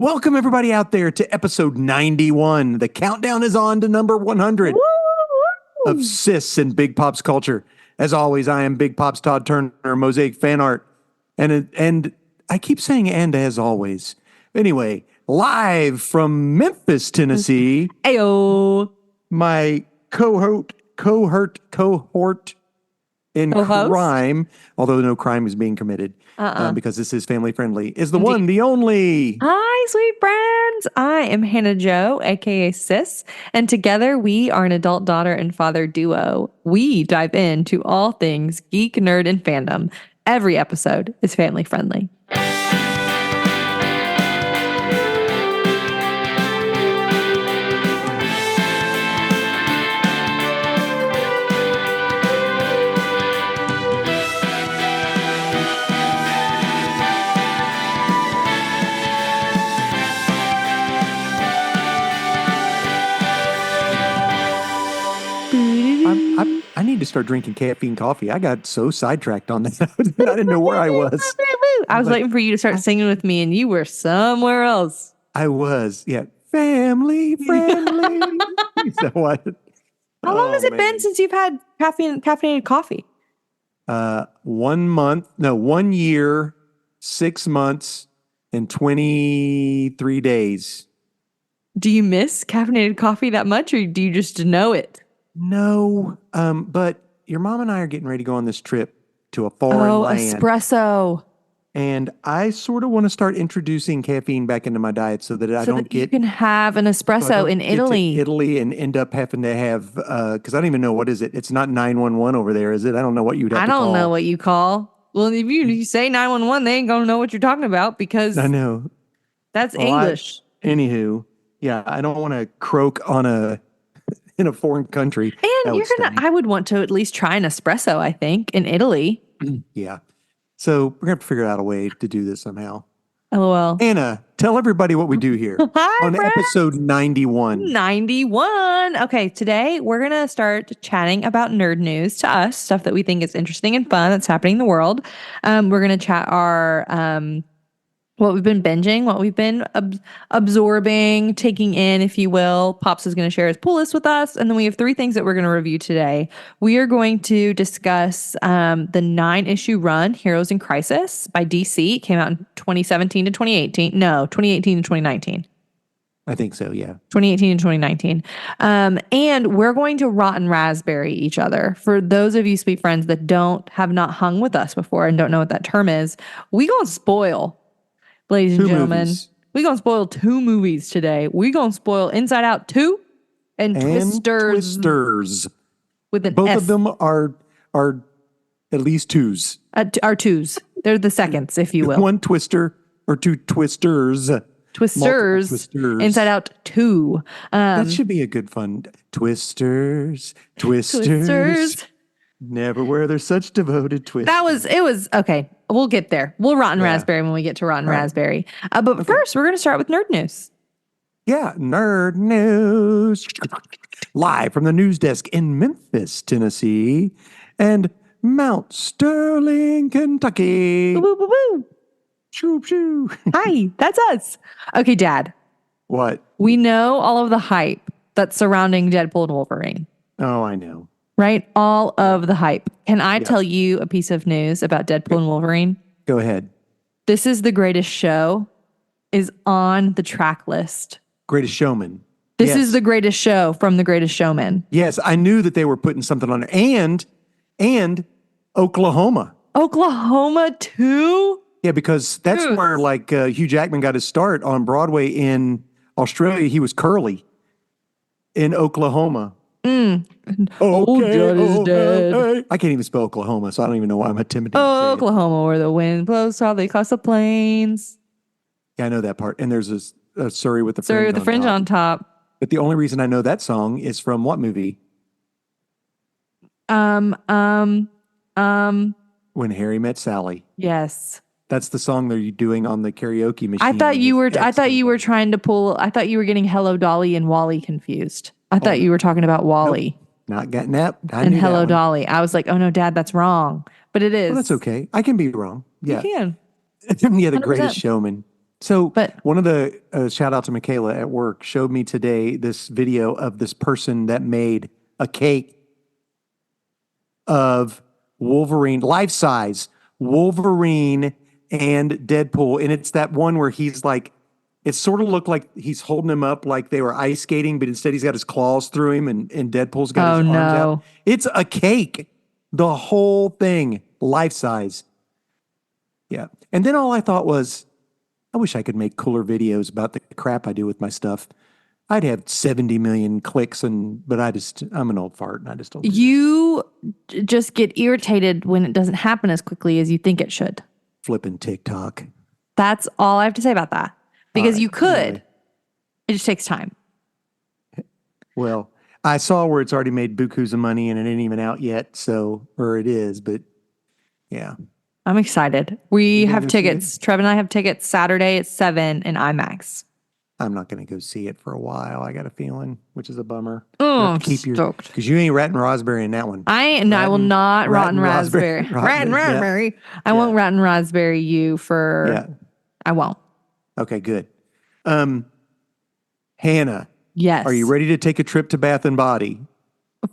Welcome everybody out there to episode 91. The countdown is on to number 100 of Sis and Big Pops culture. As always, I am Big Pops Todd Turner, Mosaic fan art. And I keep saying and as always. Anyway, live from Memphis, Tennessee. Ayo. My cohort in Co-host? crime, although no crime is being committed because this is family friendly, is the one, the only. Hi, sweet friends. I am Hannah Jo, aka Sis, and together we are an adult daughter and father duo. We dive into all things geek, nerd, and fandom. Every episode is family friendly. I need to start drinking caffeine coffee. I got so sidetracked on that. I didn't know where I was. I was waiting for you to start singing with me, and you were somewhere else. I was, yeah. Family friendly. Is that what? How long has it been since you've had caffeinated coffee? 1 year, 6 months, and 23 days. Do you miss caffeinated coffee that much, or do you just know it? No, but your mom and I are getting ready to go on this trip to a foreign land. Espresso. And I sort of want to start introducing caffeine back into my diet so that you can have an espresso in Italy. Italy and end up having to have, because I don't even know, what is it? It's not 911 over there, is it? I don't know what you'd have to call. I don't know what you call. Well, if you say 911, they ain't going to know what you're talking about because I know. That's English. Anywho, yeah, I don't want to croak in a foreign country. And I would want to at least try an espresso, I think, in Italy. Yeah. So we're going to have to figure out a way to do this somehow. LOL. Anna, tell everybody what we do here. Hi, on friends. Episode 91. 91. Okay, today we're going to start chatting about nerd news to us, stuff that we think is interesting and fun that's happening in the world. We're going to chat our what we've been binging, what we've been absorbing, taking in, if you will. Pops is going to share his pull list with us. And then we have 3 things that we're going to review today. We are going to discuss the 9-issue run, Heroes in Crisis by DC. It came out in 2017 to 2018. No, 2018 to 2019. I think so, yeah. 2018 and 2019. And we're going to rotten raspberry each other. For those of you sweet friends that have not hung with us before and don't know what that term is, we going to spoil. Ladies and gentlemen, we're going to spoil 2 movies today. We're going to spoil Inside Out 2 and Twisters. With an Both S. of them are at least 2s. Are 2s. They're the seconds, if you will. 1 twister or 2 twisters. Twisters. Inside Out 2. That should be a good fun. Twisters. Never were there such devoted twisters. It was, okay. We'll get there. We'll rotten raspberry when we get to rotten raspberry. But first, we're going to start with nerd news. Yeah, nerd news. Live from the news desk in Memphis, Tennessee, and Mount Sterling, Kentucky. Woo, woo, woo. Shoo, shoo. Hi, that's us. Okay, Dad. What? We know all of the hype that's surrounding Deadpool and Wolverine. Oh, I know. Right? All of the hype. Can I tell you a piece of news about Deadpool and Wolverine? Go ahead. This Is the Greatest Show is on the track list. Greatest Showman. This is the greatest show from The Greatest Showman. Yes, I knew that they were putting something on it. And Oklahoma. Oklahoma too? Yeah, because that's where Hugh Jackman got his start on Broadway in Australia. He was Curly in Oklahoma. Judd is dead. I can't even spell Oklahoma, so I don't even know why I'm intimidated. Oh, Oklahoma, where the wind blows softly across the plains. Yeah, I know that part. And there's a Surrey with the fringe on top. But the only reason I know that song is from what movie? When Harry Met Sally. Yes. That's the song they're doing on the karaoke machine. I thought you were getting Hello Dolly and Wally confused. I thought you were talking about Wally. Nope. Not getting that. And Hello Dolly. I was like, oh no, Dad, that's wrong. But it is. Well, that's okay. I can be wrong. Yeah. You can. Yeah, The Greatest Showman. So But one of the shout out to Michaela at work showed me today this video of this person that made a cake of Wolverine, life size Wolverine and Deadpool, and it's that one where he's like, it sort of looked like he's holding him up like they were ice skating, but instead he's got his claws through him, and Deadpool's got his arms out. It's a cake, the whole thing, life size. Yeah, and then all I thought was, I wish I could make cooler videos about the crap I do with my stuff. I'd have 70 million clicks, but I'm an old fart and I just don't. You just get irritated when it doesn't happen as quickly as you think it should. Flipping TikTok. That's all I have to say about that. Because you could. Anyway. It just takes time. Well, I saw where it's already made bukus of money and it ain't even out yet, or it is, but yeah. I'm excited. We have tickets. Trevin and I have tickets Saturday at 7 in IMAX. I'm not going to go see it for a while. I got a feeling, which is a bummer. Oh, I'm stoked. Because you ain't ratting raspberry in that one. I will not rotten raspberry. Rotten raspberry. Yeah. I won't rotten raspberry you for. Yeah. I won't. Okay, good. Hannah. Yes. Are you ready to take a trip to Bath and Body?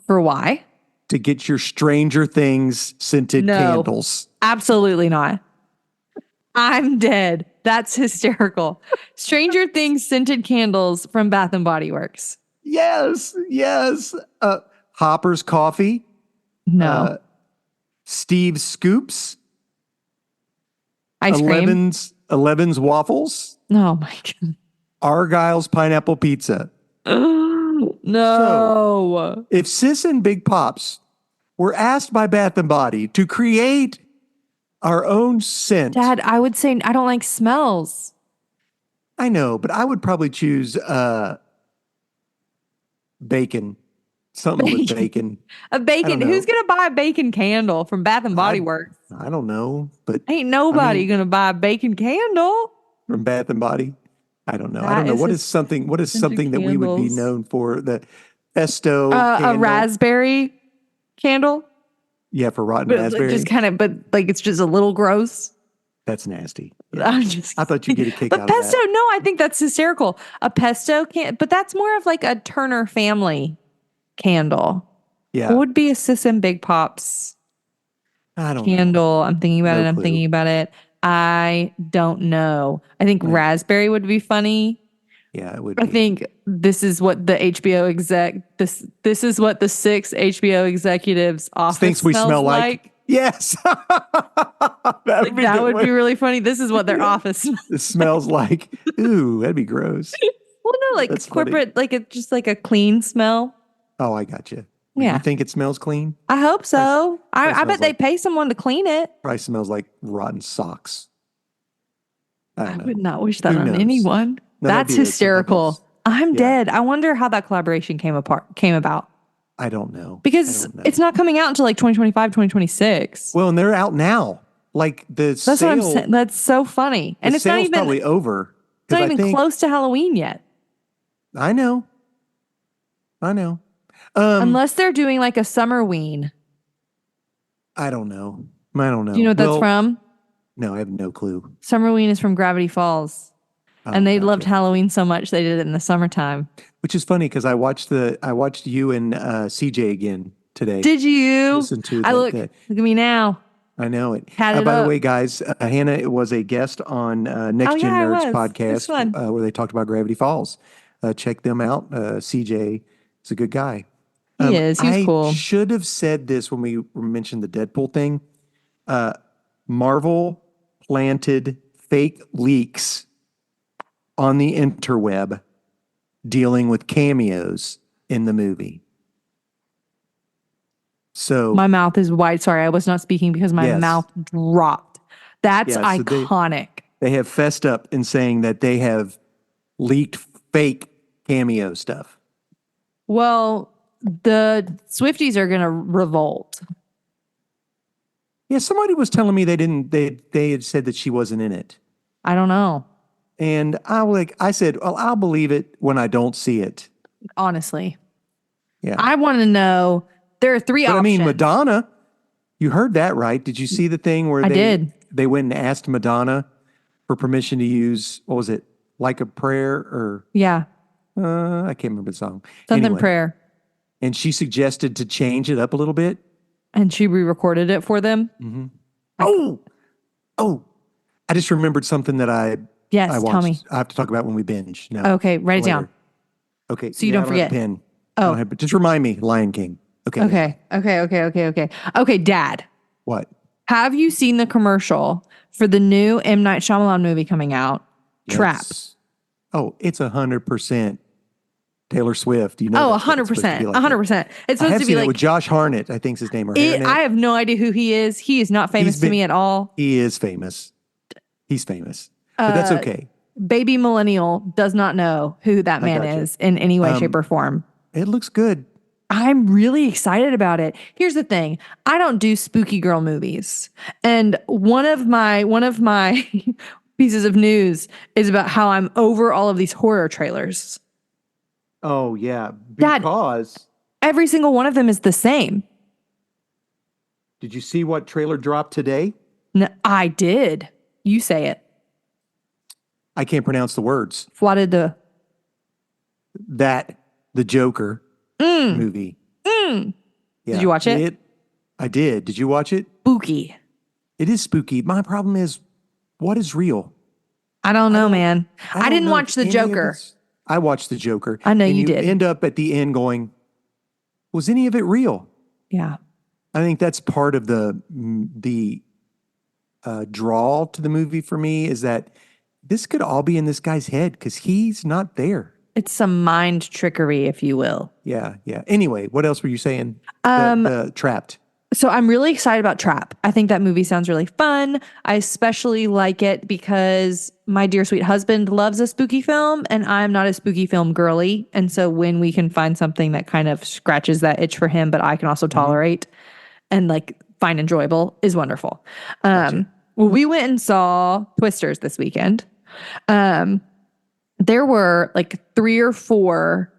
For why? To get your Stranger Things scented candles. Absolutely not. I'm dead. That's hysterical. Stranger Things scented candles from Bath and Body Works. Yes. Hopper's Coffee. No. Steve's Scoops. Ice cream. 11's Waffles. Oh my God. Argyle's Pineapple Pizza. No. So, if Sis and Big Pops were asked by Bath and Body to create our own scent. Dad, I would say I don't like smells. I know, but I would probably choose bacon. Something with bacon. A bacon. Who's going to buy a bacon candle from Bath and Body Works? I don't know, but ain't nobody going to buy a bacon candle from Bath and Body. I don't know. What is something that we would be known for? The pesto candle? A raspberry candle. Yeah, for rotten raspberry. Just kind of, but like it's just a little gross. That's nasty. Yeah. I thought you'd get a kick out of that. But pesto, no, I think that's hysterical. A pesto but that's more of like a Turner family candle. Yeah. What would be a Sis and Big Pops candle? I'm thinking about it. I don't know. I think raspberry would be funny. Yeah, it would. I think this is what the HBO this is what the 6 HBO executives office thinks we smell like. Yes. that would be really funny. This is what their office smells. It smells like. Ooh, that'd be gross. Well, no, like it's corporate, like just like a clean smell. Oh, I got you. Yeah. You think it smells clean? I hope so. I bet they pay someone to clean it. Probably smells like rotten socks. I would not wish that on anyone. No, that's hysterical. I'm dead. I wonder how that collaboration came about. I don't know. Because it's not coming out until like 2025, 2026. Well, and they're out now. Like that's what I'm saying. That's so funny. And it's not even probably over. It's not even close to Halloween yet. I know. Unless they're doing like a Summerween. I don't know. Do you know what that's from? No, I have no clue. Summerween is from Gravity Falls. And they loved Halloween so much they did it in the summertime. Which is funny because I watched you and CJ again today. Did you? Listen to look at me now. I know it. By the way, guys, Hannah was a guest on Next Gen Nerds podcast where they talked about Gravity Falls. Check them out. CJ is a good guy. He is. He's cool. I should have said this when we mentioned the Deadpool thing. Marvel planted fake leaks on the interweb dealing with cameos in the movie. So my mouth is wide. Sorry, I was not speaking because my mouth dropped. That's iconic. They have fessed up in saying that they have leaked fake cameo stuff. Well, the Swifties are going to revolt. Yeah, somebody was telling me they had said that she wasn't in it. I don't know. And I said, well, I'll believe it when I don't see it. Honestly. Yeah. I want to know. There are 3 options. I mean, Madonna, you heard that, right? Did you see the thing where they went and asked Madonna for permission to use, what was it? Like a Prayer or Yeah. I can't remember the song. Something Anyway, prayer. and she suggested to change it up a little bit. And she re-recorded it for them. Oh, I just remembered something that I Yes, watched. tell me. I have to talk about when we binge. No. Okay, write it later. down. Okay. So you don't I have a forget. pen. Oh. But just remind me, Lion King. Okay. Okay, Dad. What? Have you seen the commercial for the new M. Night Shyamalan movie coming out? Trap. Oh, it's 100% Taylor Swift. You know. Oh, that's what it's supposed to 100%. be like. 100%. It's I supposed have to seen be it like with Josh Hartnett, I think is his name, or Harnett. I have no idea who he is. He is not famous to me at all. He is famous. He's famous. But that's okay. Baby millennial does not know who that man is in any way, shape, or form. It looks good. I'm really excited about it. Here's the thing. I don't do spooky girl movies. And one of my pieces of news is about how I'm over all of these horror trailers. Oh, yeah. Dad, Because every single one of them is the same. did you see what trailer dropped today? No, I did. You say it. I can't pronounce the words. Folie de. That, the Joker movie. Yeah. Did you watch it? I did. Did you watch it? Spooky. It is spooky. My problem is, what is real? I don't know, man. I don't didn't know watch if the any of Joker. it's- I watched the Joker. I know and you did. End up at the end going, was any of it real? Yeah. I think that's part of the draw to the movie for me, is that this could all be in this guy's head because he's not there. It's some mind trickery, if you will. Yeah. Anyway, what else were you saying? The Trapped. So I'm really excited about Trap. I think that movie sounds really fun. I especially like it because my dear sweet husband loves a spooky film and I'm not a spooky film girly. And so when we can find something that kind of scratches that itch for him, but I can also tolerate and like find enjoyable, is wonderful. Well, we went and saw Twisters this weekend. There were like 3 or 4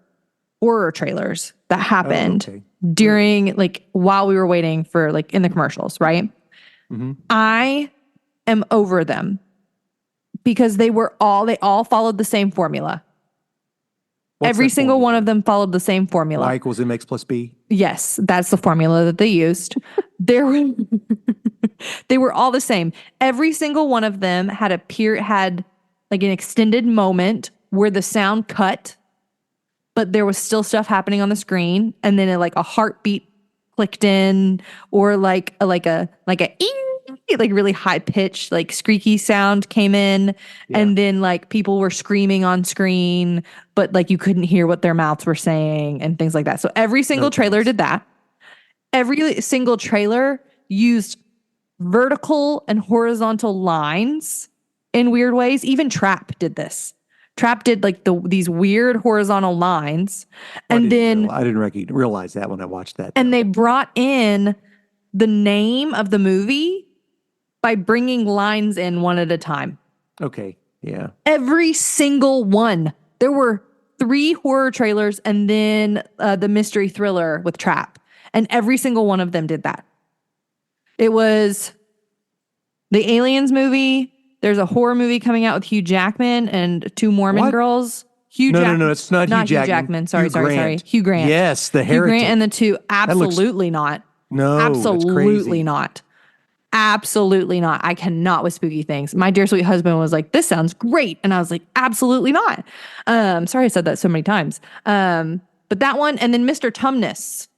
horror trailers that happened during like while we were waiting for like in the commercials, right? I am over them because they all followed the same formula. Every single one of them followed the same formula. Y equals MX plus B. Yes, that's the formula that they used. They were all the same. Every single one of them had like an extended moment where the sound cut, but there was still stuff happening on the screen, and then like a heartbeat clicked in, or like a like really high pitched like squeaky sound came in, and then like people were screaming on screen, but like you couldn't hear what their mouths were saying and things like that. So every single trailer did that. Every single trailer used vertical and horizontal lines in weird ways. Even Trap did this. Trap did like these weird horizontal lines. And I didn't realize that when I watched that. And they brought in the name of the movie by bringing lines in one at a time. Okay. Yeah. Every single one. There were 3 horror trailers and then the mystery thriller with Trap. And every single one of them did that. It was the Aliens movie. There's a horror movie coming out with Hugh Jackman and 2 Mormon girls. No, it's not Hugh Jackman. Sorry. Hugh Grant. Yes, the Hugh Heretic. Grant and the 2. Absolutely not. No, absolutely not. Absolutely not. I cannot with spooky things. My dear sweet husband was like, "This sounds great," and I was like, "Absolutely not." Sorry, I said that so many times. But that one, and then Mr. Tumnus.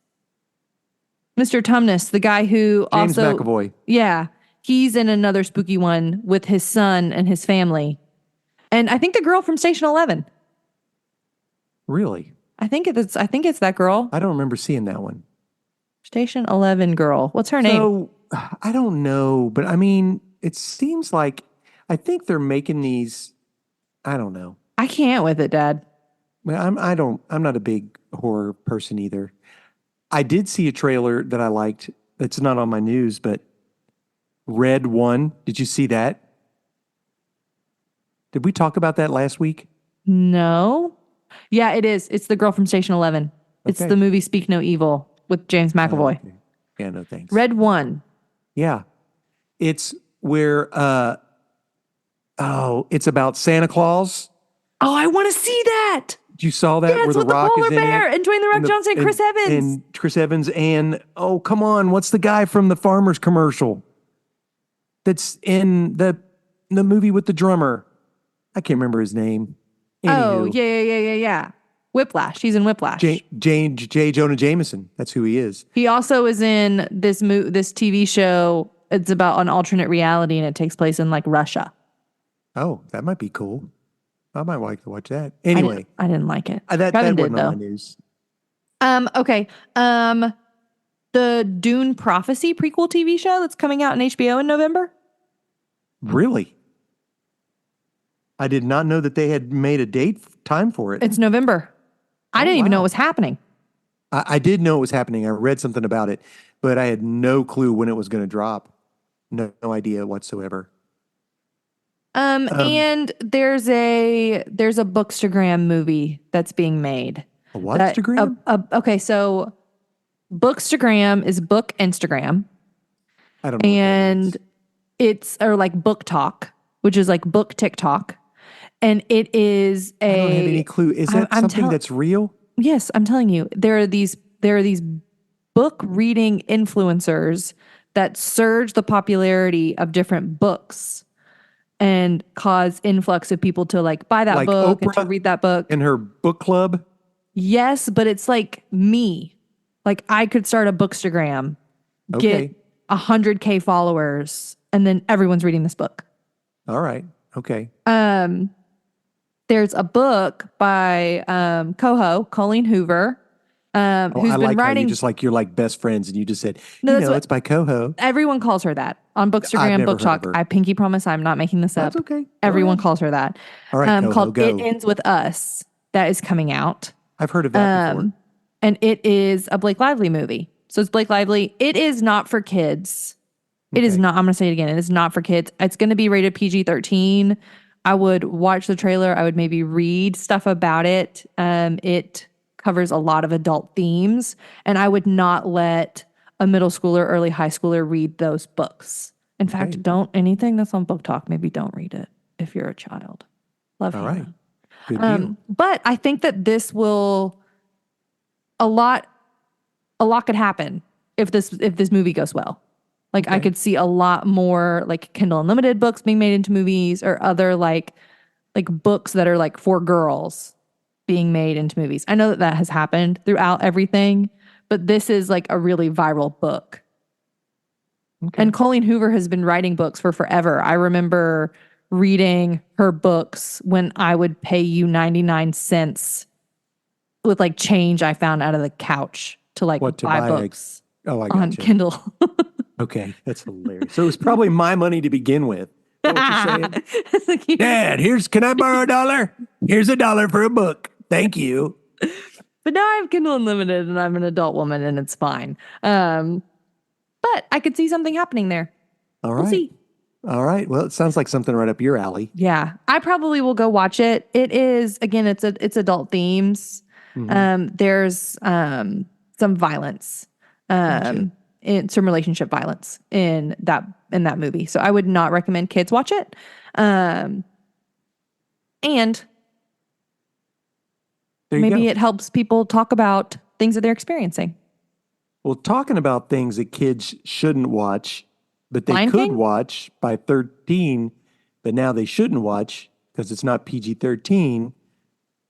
Mr. Tumnus, the guy who James also McAvoy. Yeah. He's in another spooky one with his son and his family. And I think the girl from Station 11. Really? I think it's that girl. I don't remember seeing that one. Station 11 girl. What's her name? So, I don't know, but I mean, it seems like I think they're making these, I don't know. I can't with it, Dad. I'm not a big horror person either. I did see a trailer that I liked. It's not on my news, but Red 1. Did you see that? Did we talk about that last week? No. Yeah, it is. It's the girl from Station 11. It's the movie Speak No Evil with James McAvoy. Okay. Yeah, no thanks. Red 1. Yeah. It's where Oh, it's about Santa Claus. Oh, I want to see that. You saw that Yes, where The with the Rock polar is in bear it? and Dwayne The Rock Johnson and Chris Evans. And Chris Evans and, oh, come on. What's the guy from the Farmers commercial that's in the movie with the drummer? I can't remember his name. Oh, Anywho, yeah. Whiplash. He's in Whiplash. J. Jonah Jameson. That's who he is. He also is in this TV show. It's about an alternate reality, and it takes place in like Russia. Oh, that might be cool. I might like to watch that. Anyway, I didn't like it. that Trevin wasn't did, on my though. news. Okay. The Dune Prophecy prequel TV show that's coming out on HBO in November. Really? I did not know that they had made a time for it. It's November. I didn't even know it was happening. I did know it was happening. I read something about it, but I had no clue when it was going to drop. No idea whatsoever. And there's a Bookstagram movie that's being made. A whatstagram? Okay, so Bookstagram is book Instagram. I don't know. And it's or like Book Talk, which is like book TikTok. And it is I don't have any clue. Is that something that's real? Yes, I'm telling you. There are these book reading influencers that surge the popularity of different books and cause influx of people to like buy that Like book and Oprah to read that book. in her book club? Yes, but it's like me. Like I could start a Bookstagram, get 100K followers, and then everyone's reading this book. All right. Okay. There's a book by Colleen Hoover, who's been writing. How you just like you're like best friends, and you just said, it's by Coho. Everyone calls her that on Bookstagram, Book Talk. I pinky promise I'm not making this up. That's okay. Everyone calls her that. All right, Coho, called go. It Ends With Us. That is coming out. I've heard of that before. And it is a Blake Lively movie. So it's Blake Lively. It is not for kids. It is not. I'm going to say it again. It is not for kids. It's going to be rated PG-13. I would watch the trailer. I would maybe read stuff about it. It covers a lot of adult themes. And I would not let a middle schooler, early high schooler read those books. In fact, anything that's on Book Talk, maybe don't read it if you're a child. Love you. All right. Good deal. But I think that this will a lot could happen if this movie goes well. Like I could see a lot more like Kindle Unlimited books being made into movies or other like books that are like for girls being made into movies. I know that has happened throughout everything, but this is like a really viral book. Okay. And Colleen Hoover has been writing books for forever. I remember reading her books when I would pay you 99 cents with like change I found out of the couch to like buy books on Kindle. Okay, that's hilarious. So it was probably my money to begin with. What you're saying? Dad, can I borrow $1? Here's $1 for a book. Thank you. But now I have Kindle Unlimited and I'm an adult woman and it's fine. But I could see something happening there. All right. We'll see. All right. Well, it sounds like something right up your alley. Yeah. I probably will go watch it. It is, again, it's adult themes. Mm-hmm. There's some violence. Some relationship violence in that movie. So I would not recommend kids watch it. And maybe it helps people talk about things that they're experiencing. Well, talking about things that kids shouldn't watch, but they could watch by 13, but now they shouldn't watch because it's not PG-13.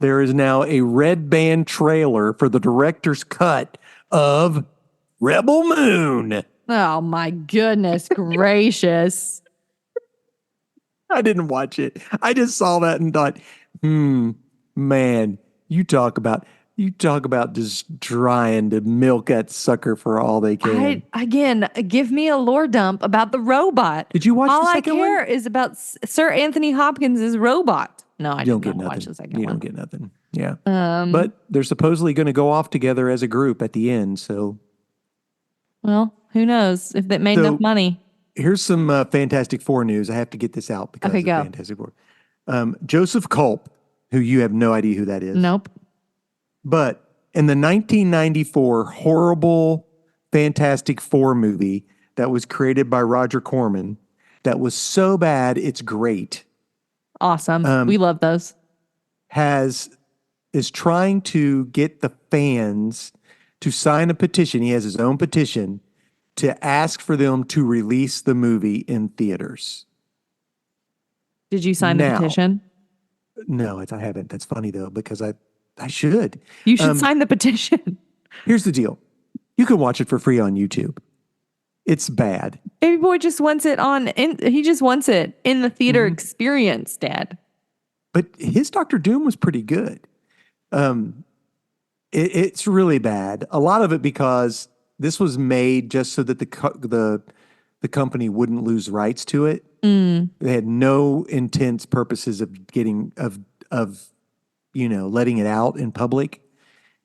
There is now a red band trailer for the director's cut of Rebel Moon. Oh my goodness gracious. I didn't watch it. I just saw that and thought, man, you talk about just trying to milk that sucker for all they can. Again, give me a lore dump about the robot. Did you watch all the second one? All I care is about Sir Anthony Hopkins' robot. No, I didn't watch the second one. You don't get nothing. Yeah. But they're supposedly going to go off together as a group at the end, so... Well, who knows if that made enough money. Here's some Fantastic Four news. I have to get this out because of Fantastic Four. Joseph Culp, who you have no idea who that is. Nope. But in the 1994 horrible Fantastic Four movie that was created by Roger Corman, that was so bad it's great. Awesome. We love those. Is trying to get the fans to sign a petition. He has his own petition to ask for them to release the movie in theaters. Did you sign the petition? No, I haven't. That's funny though, because I should. You should sign the petition. Here's the deal. You can watch it for free on YouTube. It's bad. Baby boy just wants it he just wants it in the theater experience, Dad. But his Dr. Doom was pretty good. It's really bad. A lot of it because this was made just so that the company wouldn't lose rights to it. They had no intense purposes of letting it out in public.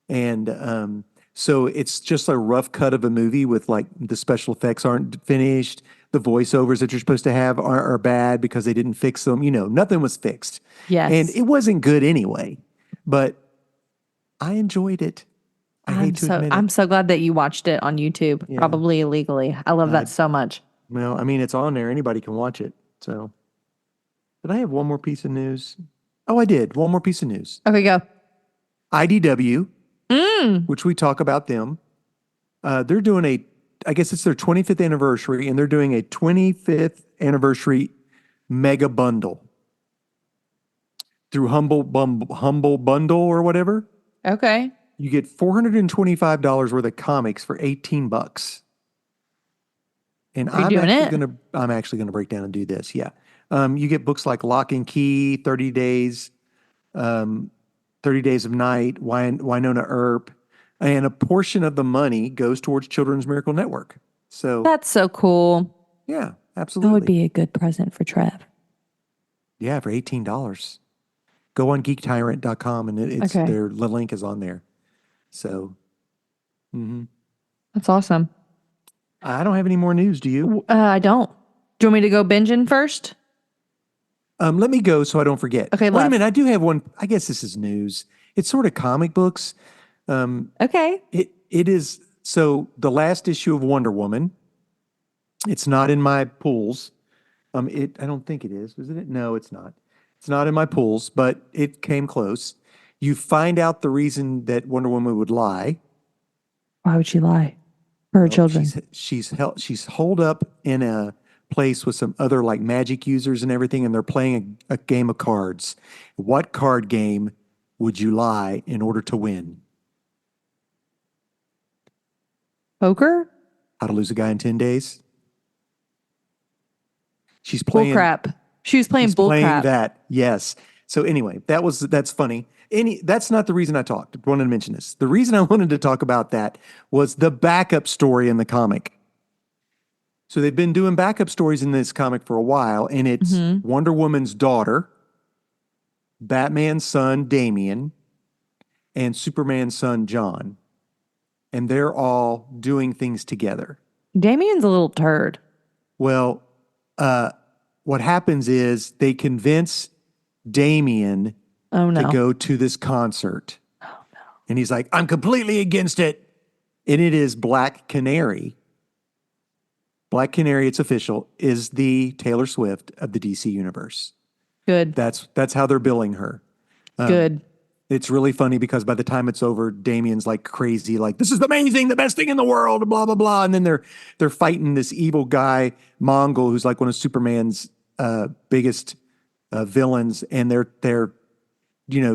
And so it's just a rough cut of a movie with like the special effects aren't finished. The voiceovers that you're supposed to have are bad because they didn't fix them. Nothing was fixed. Yes. And it wasn't good anyway, but I enjoyed it. I'm so glad that you watched it on YouTube, probably illegally. I love that so much. Well, I mean, it's on there. Anybody can watch it. So, did I have one more piece of news? Oh, I did. One more piece of news. Okay, go. IDW, which we talk about them. They're doing I guess it's their 25th anniversary, and they're doing a 25th anniversary mega bundle through Humble Bundle or whatever. Okay. You get $425 worth of comics for $18. And I'm actually gonna break down and do this. Yeah. You get books like Lock and Key, 30 Days, 30 Days of Night, Winona Earp, and a portion of the money goes towards Children's Miracle Network. So that's so cool. Yeah, absolutely. That would be a good present for Trev. Yeah, for $18. Go on geektyrant.com and the link is on there. So, That's awesome. I don't have any more news. Do you? I don't. Do you want me to go binging first? Let me go so I don't forget. Okay, wait a minute. I do have one. I guess this is news. It's sort of comic books. Okay. It is. So the last issue of Wonder Woman. It's not in my pools. I don't think it is. Is it? No, it's not. It's not in my pools, but it came close. You find out the reason that Wonder Woman would lie. Why would she lie? For her children. She's holed up in a place with some other like magic users and everything, and they're playing a game of cards. What card game would you lie in order to win? Poker? How to Lose a Guy in 10 Days? She's playing bullcrap. She was playing bullcrap. That, yes. So anyway, that's funny. That's not the reason I wanted to mention this. The reason I wanted to talk about that was the backup story in the comic. So they've been doing backup stories in this comic for a while, and it's Wonder Woman's daughter, Batman's son, Damian, and Superman's son, John. And they're all doing things together. Damian's a little turd. Well, what happens is they convince Damian to go to this concert. Oh, no. And he's like, I'm completely against it. And it is Black Canary. Black Canary, it's official, is the Taylor Swift of the DC universe. Good. That's how they're billing her. Good. It's really funny because by the time it's over, Damian's like crazy, like, this is amazing, the best thing in the world, blah, blah, blah. And then they're fighting this evil guy, Mongol, who's like one of Superman's biggest villains. And they're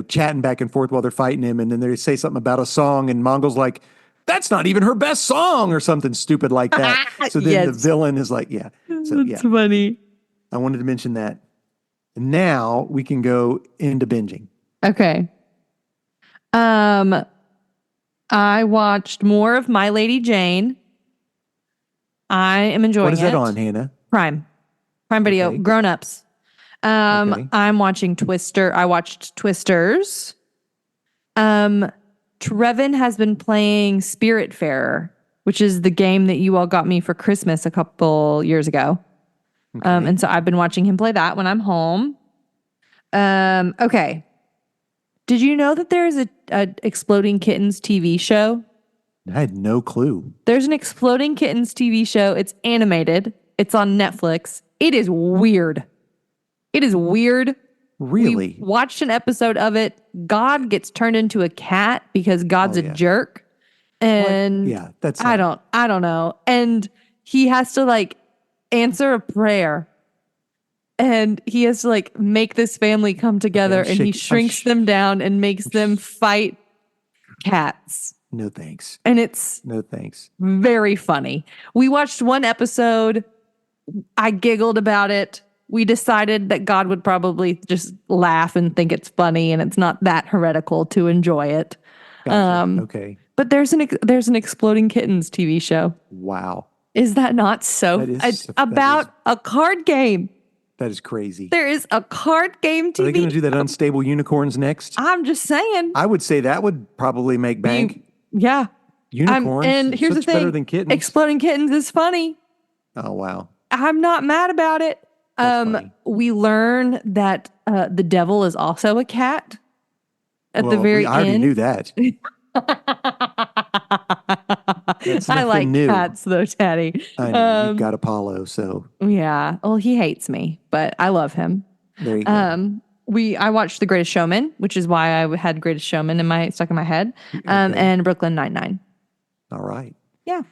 chatting back and forth while they're fighting him. And then they say something about a song, and Mongol's like, that's not even her best song, or something stupid like that. So then the villain is like, yeah. So that's funny. I wanted to mention that. And now we can go into binging. Okay. I watched more of My Lady Jane. I am enjoying it. What is that on, Hannah? Prime Video. Okay. Grown Ups. I'm watching Twister. I watched Twisters. Trevin has been playing Spiritfarer, which is the game that you all got me for Christmas a couple years ago. Okay. And so I've been watching him play that when I'm home. Okay. Did you know that there is a Exploding Kittens TV show? I had no clue. There's an Exploding Kittens TV show. It's animated. It's on Netflix. It is weird. Really? We watched an episode of it. God gets turned into a cat because God's a jerk. And yeah, that's I don't know. And he has to like answer a prayer. And he has to like make this family come together, and he shrinks them down and makes them fight cats. No thanks. And it's no thanks. Very funny. We watched one episode. I giggled about it. We decided that God would probably just laugh and think it's funny, and it's not that heretical to enjoy it. Gotcha. Okay. But there's an Exploding Kittens TV show. Wow. Is that not so? It's about a card game. That is crazy. There is a card game TV. Are they going to do that Unstable Unicorns next? I'm just saying. I would say that would probably make bank. Yeah. Unicorns. And here's the thing. Better than kittens. Exploding Kittens is funny. Oh, wow. I'm not mad about it. We learn that the devil is also a cat at the very end. I already knew that. I like new. Cats though, Teddy. I know, you've got Apollo, so yeah. Well, he hates me, but I love him. There you go. I watched The Greatest Showman, which is why I had Greatest Showman stuck in my head. And Brooklyn Nine-Nine. All right. Yeah.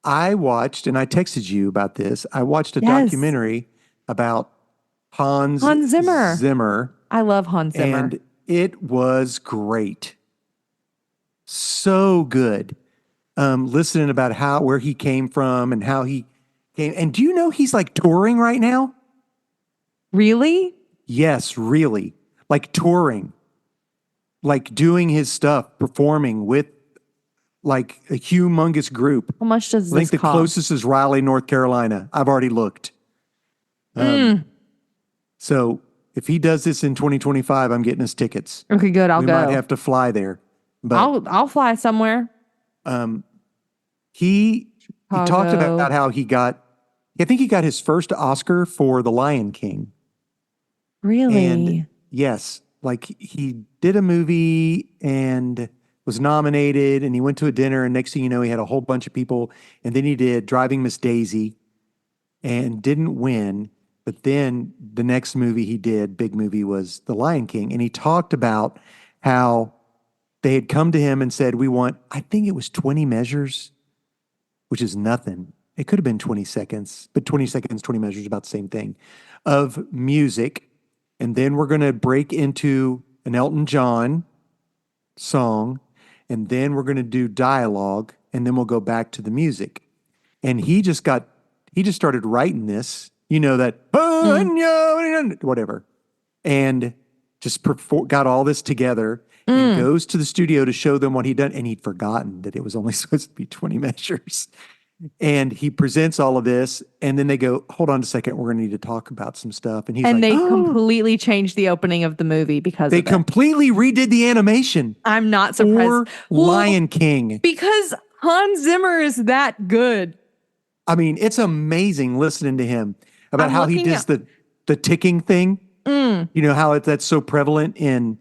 I watched, and I texted you about this. I watched a documentary about Hans Zimmer. I love Hans Zimmer. And it was great. So good. Listening about where he came from and how he came. And do you know he's like touring right now? Really? Yes, really. Like touring. Like doing his stuff, performing with like a humongous group. How much does this cost? I think the closest is Raleigh, North Carolina. I've already looked. So if he does this in 2025, I'm getting his tickets. Okay, good. I'll go. We might have to fly there. But I'll fly somewhere. He talked about how I think he got his first Oscar for The Lion King. Really? And yes, like he did a movie and was nominated, and he went to a dinner, and next thing you know, he had a whole bunch of people, and then he did Driving Miss Daisy and didn't win. But then the next movie he did, big movie, was The Lion King. And he talked about how they had come to him and said, we want, I think it was 20 measures, which is nothing. It could have been 20 seconds, but 20 seconds, 20 measures, about the same thing, of music. And then we're going to break into an Elton John song. And then we're going to do dialogue. And then we'll go back to the music. And he just started writing this, that, whatever. And just got all this together. And goes to the studio to show them what he'd done. And he'd forgotten that it was only supposed to be 20 measures. And he presents all of this. And then they go, hold on a second. We're going to need to talk about some stuff. And he's like, they completely changed the opening of the movie because they completely redid the animation. I'm not surprised. Lion King. Because Hans Zimmer is that good. I mean, it's amazing listening to him about how he does the ticking thing. You know, how that's so prevalent in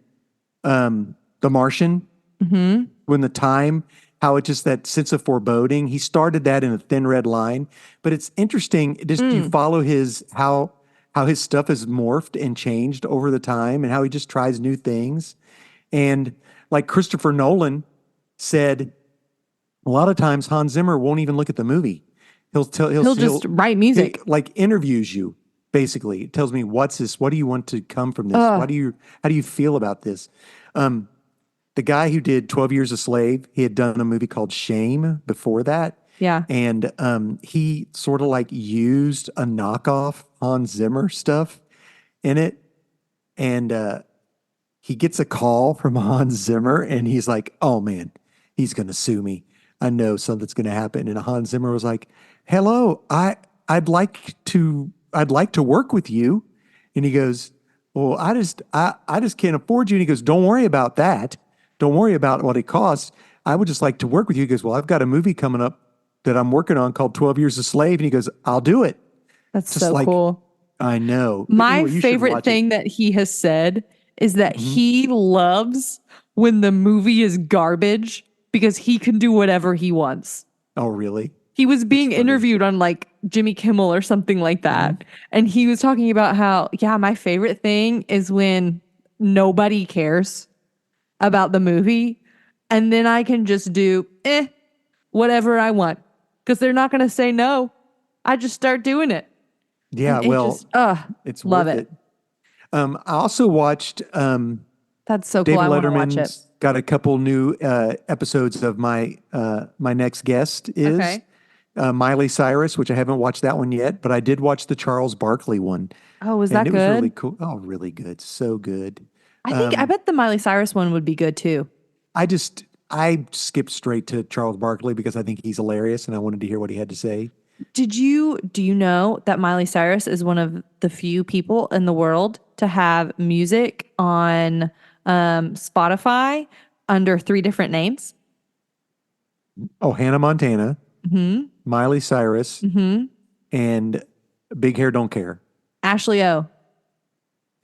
The Martian, when the time, how it just that sense of foreboding. He started that in A Thin Red Line, but it's interesting. Just you follow how his stuff has morphed and changed over the time, and how he just tries new things. And like Christopher Nolan said, a lot of times Hans Zimmer won't even look at the movie. He'll just write music, like interviews you. Basically, it tells me what's this. What do you want to come from this? How do you feel about this? The guy who did 12 Years a Slave, he had done a movie called Shame before that. Yeah. And he sort of like used a knockoff Hans Zimmer stuff in it. And he gets a call from Hans Zimmer, and he's like, oh man, he's going to sue me. I know something's going to happen. And Hans Zimmer was like, hello, I'd like to work with you. And he goes, well, I just can't afford you. And he goes, don't worry about that. Don't worry about what it costs. I would just like to work with you. He goes, well, I've got a movie coming up that I'm working on called 12 Years a Slave. And he goes, I'll do it. That's just so cool. I know. My favorite thing that he has said is that he loves when the movie is garbage because he can do whatever he wants. Oh, really? He was being funny. interviewed on like Jimmy Kimmel or something like that. And he was talking about how, yeah, my favorite thing is when nobody cares about the movie. And then I can just do whatever I want. Because they're not going to say no. I just start doing it. Yeah, And it well, just, it's love worth it. I also watched That's so cool. David I want to watch it. Letterman's got a couple new episodes of my next guest is Okay. Miley Cyrus, which I haven't watched that one yet, but I did watch the Charles Barkley one, Oh, was and that it was really good? cool. Oh, really good, so good. I bet the Miley Cyrus one would be good too. I skipped straight to Charles Barkley because I think he's hilarious, and I wanted to hear what he had to say. Do you know that Miley Cyrus is one of the few people in the world to have music on Spotify under 3 different names? Oh, Hannah Montana, Hmm. Miley Cyrus, Hmm. and Big Hair Don't Care. Ashley O.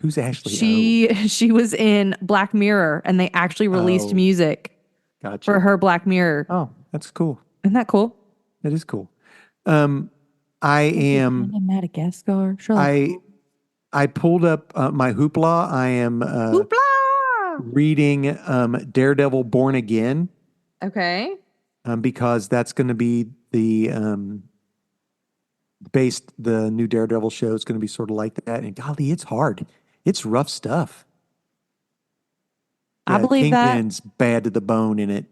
Who's Ashley O? She was in Black Mirror and they actually released Oh, music for gotcha. her Black Mirror. Oh, that's cool. Isn't that cool? That is cool. Um, I am. Madagascar. Sherlock. I I pulled up my Hoopla. I am Hoopla! reading Daredevil Born Again Okay. because that's going to be the new Daredevil show is going to be sort of like that. And golly, it's hard. It's rough stuff. I Yeah, believe that. Kingpin's bad to the bone in it.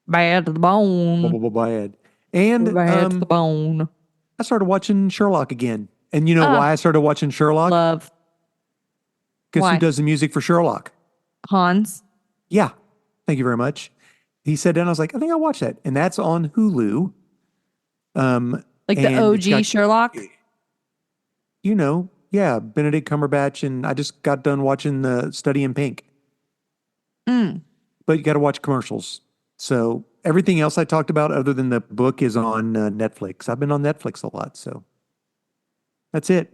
Bad to the Blah, bone. blah, blah, bad. And Bad to the bone. I started watching Sherlock again. And you know Ah, why I started watching Sherlock? love. Guess who Why? does the music for Sherlock? Hans. Yeah. Thank you very much. He said that, and I was like, I think I'll watch that. And that's on Hulu. Like the And it's OG got, Sherlock. yeah, Benedict Cumberbatch. And I just got done watching the Study in Pink. Mm. But you got to watch commercials. So everything else I talked about other than the book is on Netflix. I've been on Netflix a lot. So that's it.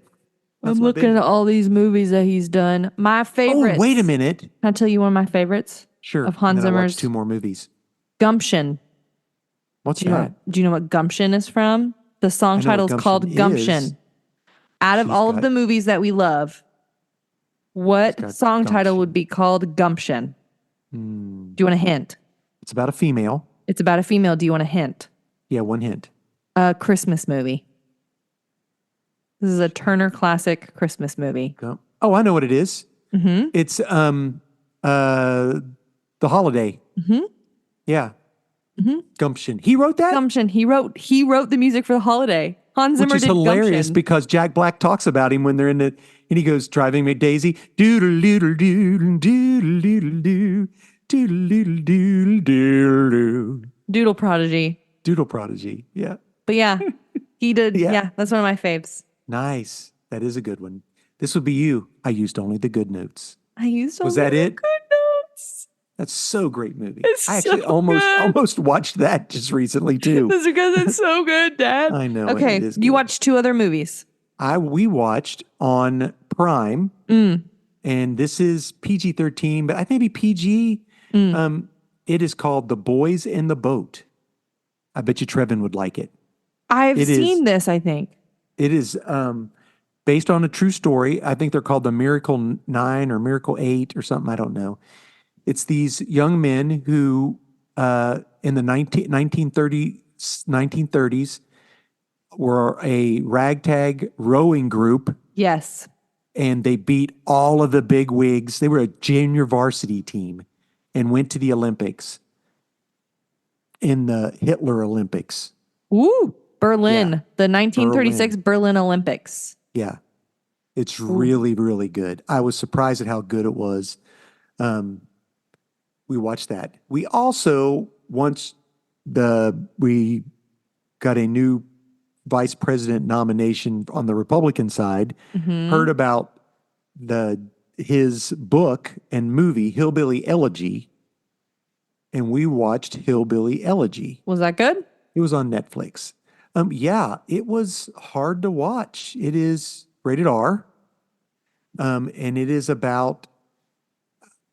That's I'm my looking big. at all these movies that he's done. My Oh, favorites. wait a minute. Can I tell you one of my favorites Sure. of And Hans then I watched Zimmer's? 2 more movies. Gumption. What's Do you know that? do you know what Gumption is from? The song I know what title is Gumption called is. Gumption. Out of She's all of got the movies that we love, she's what got song title would gumption. be called Gumption? Hmm. Do you want a hint? It's about a female. It's about a female. Do you want a hint? Yeah, one hint. A Christmas movie. This is a Turner classic Christmas movie. Oh, I know what it is. Mm-hmm. It's The Holiday. Mm-hmm. Yeah. Mm-hmm. Gumption. He wrote that? Gumption. He wrote the music for the holiday. Hans Which Zimmer is did hilarious Gumption. because Jack Black talks about him when they're in and he goes, driving me Daisy, doodle doodle doodle doodle doodle doo, doodle doodle doodle doodle. Doodle Prodigy. Doodle Prodigy. Yeah. But yeah, he did. Yeah. Yeah, that's one of my faves. Nice. That is a good one. This would be you. I used only the good notes. I used Was only that the it? good notes. That's so great movie. It's I actually so almost good. almost watched that just recently too. That's because it's so good, Dad. I know Okay, it is you good. watched 2 other movies. We watched on Prime, Mm. and this is PG-13, but I think maybe PG. Mm. It is called The Boys in the Boat. I bet you Trevin would like it. I've It is. seen this, I think. It is based on a true story. I think they're called the Miracle 9 or Miracle 8 or something. I don't know. It's these young men who, in the 1930s, were a ragtag rowing group, Yes. and they beat all of the big wigs. They were a junior varsity team and went to the Olympics in the Hitler Olympics. Ooh, Berlin. Yeah. The 1936 Berlin Olympics. Yeah. It's really, really good. I was surprised at how good it was. We watched that. We also, once we got a new vice president nomination on the Republican side, heard about his book and movie, Hillbilly Elegy, and we watched Hillbilly Elegy. Was that good? It was on Netflix. Yeah, it was hard to watch. It is rated R, and it is about,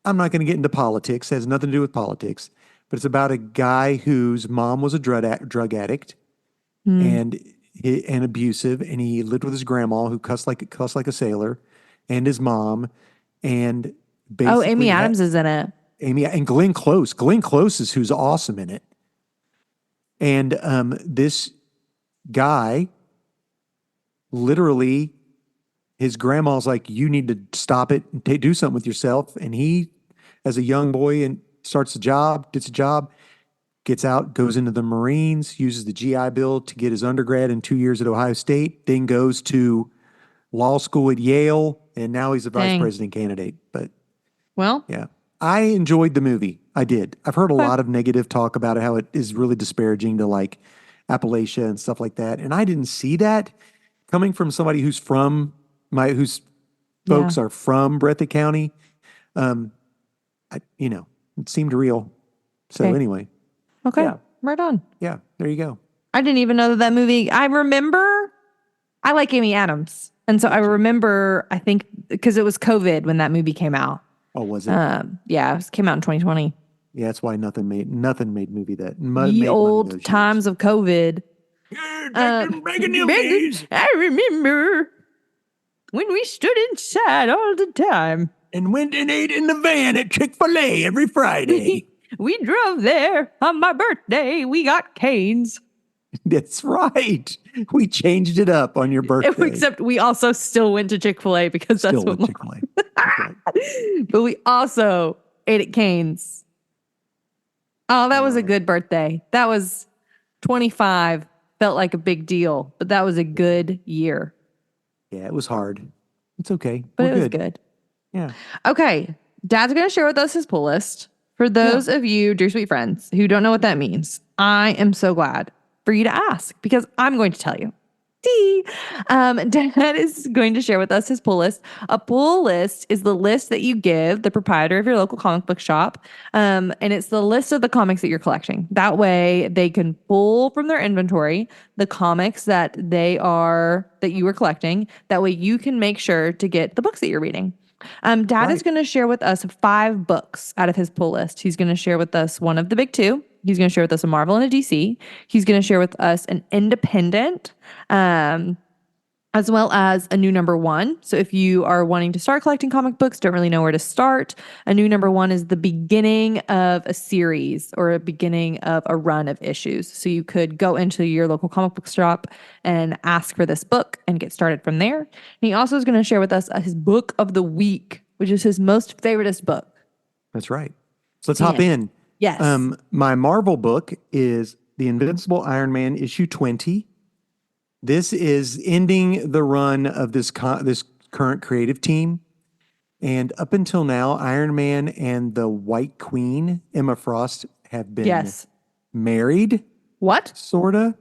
I'm not going to get into politics. It has nothing to do with politics, but it's about a guy whose mom was a drug addict, and abusive, and he lived with his grandma who cussed like a sailor, and his mom, and Oh, Amy basically Adams is in it. Amy and Glenn Close. Glenn Close is who's awesome in it. And this guy, literally, his grandma's like, "You need to stop it and do something with yourself." And he, as a young boy, and starts a job, gets a job, gets out, goes into the Marines, uses the GI Bill to get his undergrad in 2 years at Ohio State, then goes to law school at Yale, and now he's a vice Dang. president candidate. But Well, yeah, I enjoyed the movie. I did. I've heard a okay. lot of negative talk about how it is really disparaging to like Appalachia and stuff like that, and I didn't see that coming from somebody whose Yeah. folks are from Breathitt County. It seemed real. So Okay. anyway, Okay. yeah. Right on. yeah, there you go. I didn't even know that movie. I remember I like Amy Adams. And so I remember, I think, because it was COVID when that movie came out. Oh, was it? Yeah, it came out in 2020. Yeah, that's why nothing made movie that Ye made old money those times of COVID. years. Back I remember when we stood inside all the time. And went and ate in the van at Chick-fil-A every Friday. We drove there on my birthday. We got canes. That's right. We changed it up on your birthday. Except we also still went to Chick-fil-A because that's Still what with Chick-fil-A. That's right. But we also ate at Cane's. Oh, that was a good birthday. That was 25. Felt like a big deal, but that was a good year. Yeah, it was hard. It's okay. But We're it was good. Yeah. Okay. Dad's going to share with us his pull list. For those of you, dear sweet friends, who don't know what that means, I am so glad for you to ask because I'm going to tell you. Dad is going to share with us his pull list. A pull list is the list that you give the proprietor of your local comic book shop. And it's the list of the comics that you're collecting. That way they can pull from their inventory the comics that you are collecting. That way you can make sure to get the books that you're reading. Dad is going to share with us 5 books out of his pull list. He's going to share with us one of the big 2. He's going to share with us a Marvel and a DC. He's going to share with us an independent, as well as a new number 1. So if you are wanting to start collecting comic books, don't really know where to start, a new number 1 is the beginning of a series or a beginning of a run of issues. So you could go into your local comic book shop and ask for this book and get started from there. And he also is going to share with us his book of the week, which is his most favoriteest book. That's right. So let's hop in. Yes. My Marvel book is The Invincible Iron Man issue 20. This is ending the run of this current creative team. And up until now, Iron Man and the White Queen, Emma Frost, have been married. What? Sorta.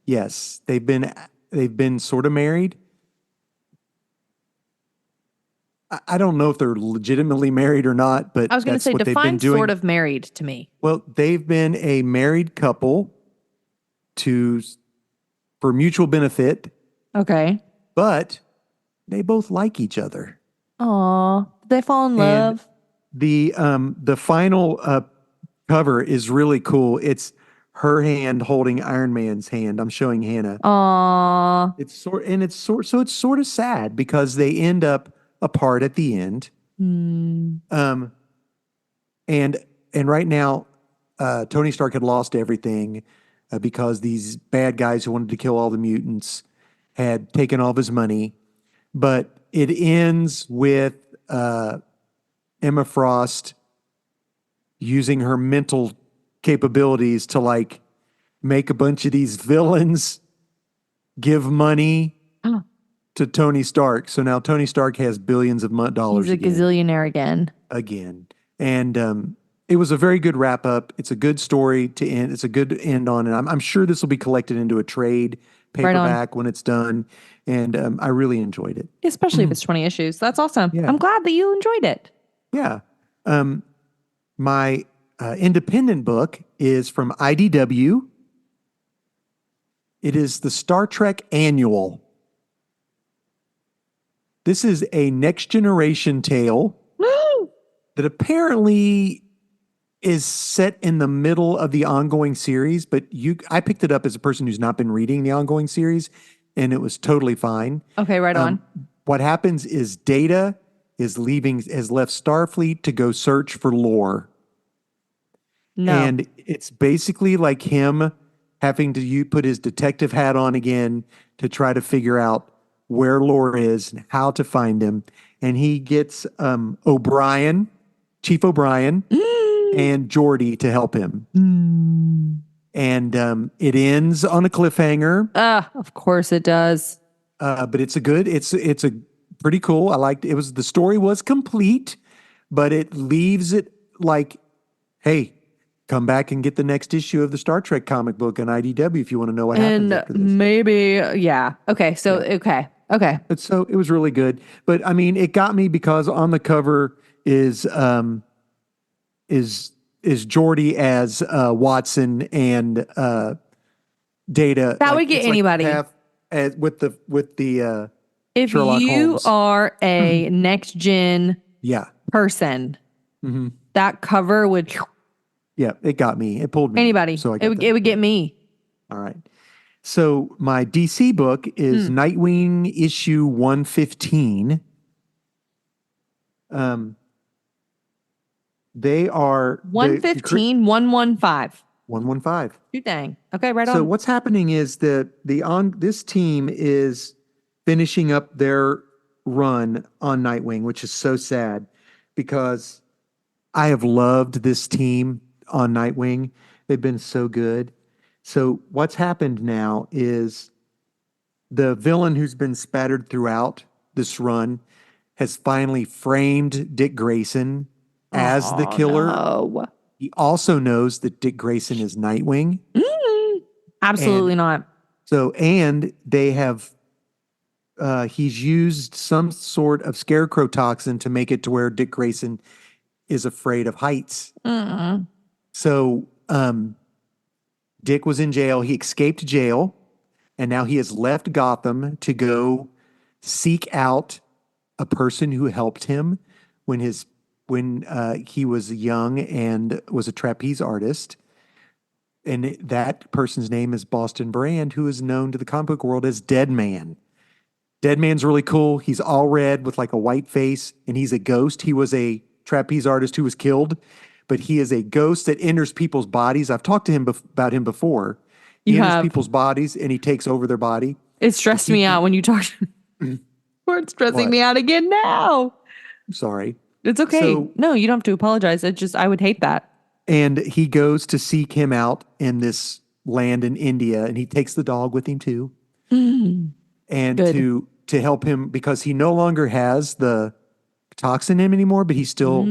Yes, they've been sort of married. I don't know if they're legitimately married or not, but I was going to say, define sort of married to me. Well, they've been a married couple for mutual benefit. Okay. But they both like each other. Aw, they fall in love. The final cover is really cool. It's her hand holding Iron Man's hand. I'm showing Hannah. Aw. It's sort of sad because they end up apart at the end. And right now, Tony Stark had lost everything because these bad guys who wanted to kill all the mutants had taken all of his money. But it ends with Emma Frost using her mental capabilities to like make a bunch of these villains give money to Tony Stark. So now Tony Stark has billions of dollars. He's a gazillionaire again. And it was a very good wrap up. It's a good story to end. It's a good end on. And I'm sure this will be collected into a trade paperback when it's done. And I really enjoyed it. Especially if it's 20 issues. That's awesome. Yeah. I'm glad that you enjoyed it. Yeah. My independent book is from IDW. It is the Star Trek Annual. This is a next generation tale that apparently is set in the middle of the ongoing series, but I picked it up as a person who's not been reading the ongoing series, and it was totally fine. Okay, right on. What happens is Data has left Starfleet to go search for lore. No. And it's basically like him having to put his detective hat on again to try to figure out where lore is and how to find him. And he gets O'Brien, Chief O'Brien, and Geordi to help him. And it ends on a cliffhanger. Of course it does. But it's a pretty cool. I liked it. The story was complete, but it leaves it like, hey, come back and get the next issue of the Star Trek comic book on IDW if you want to know what happens after this. Maybe, yeah. Okay, so okay. So it was really good, but I mean, it got me because on the cover is Geordi as Watson and Data. That would get anybody. With the if Sherlock you Holmes. are a next gen person, that cover would it got me. It pulled me. Anybody. So it would get me. All right. So my DC book is Nightwing issue 115. They are 115, 115. 115. Too dang. Okay, right on. So what's happening is that this team is finishing up their run on Nightwing, which is so sad because I have loved this team on Nightwing. They've been so good. So what's happened now is the villain who's been spattered throughout this run has finally framed Dick Grayson as the killer. No. He also knows that Dick Grayson is Nightwing. Absolutely not. So, and they have, he's used some sort of scarecrow toxin to make it to where Dick Grayson is afraid of heights. So, Dick was in jail. He escaped jail, and now he has left Gotham to go seek out a person who helped him when he was young and was a trapeze artist. And that person's name is Boston Brand, who is known to the comic book world as Deadman. Deadman's really cool. He's all red with like a white face, and he's a ghost. He was a trapeze artist who was killed, but he is a ghost that enters people's bodies. I've talked to him about him before. He enters people's bodies, and he takes over their body. It stressed me out when you talked. Or it's stressing me out again now. I'm sorry. It's okay. No, you don't have to apologize. I would hate that. And he goes to seek him out in this land in India, and he takes the dog with him too. And to help him because he no longer has the toxin in him anymore, but he still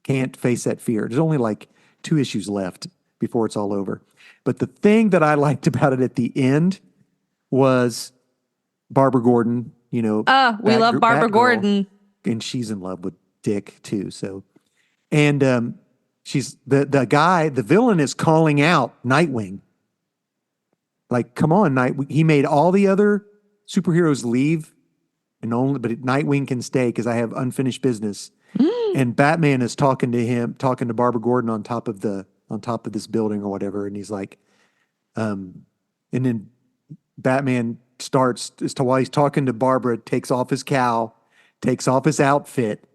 can't face that fear. There's only like 2 issues left before it's all over. But the thing that I liked about it at the end was Barbara Gordon, we love Barbara Gordon. And she's in love with Dick too. So, and she's the villain is calling out Nightwing. Like, come on, he made all the other superheroes leave, but Nightwing can stay because I have unfinished business. And Batman is talking to Barbara Gordon on top of this building or whatever, and he's like, and then Batman starts while he's talking to Barbara, takes off his cowl, takes off his outfit,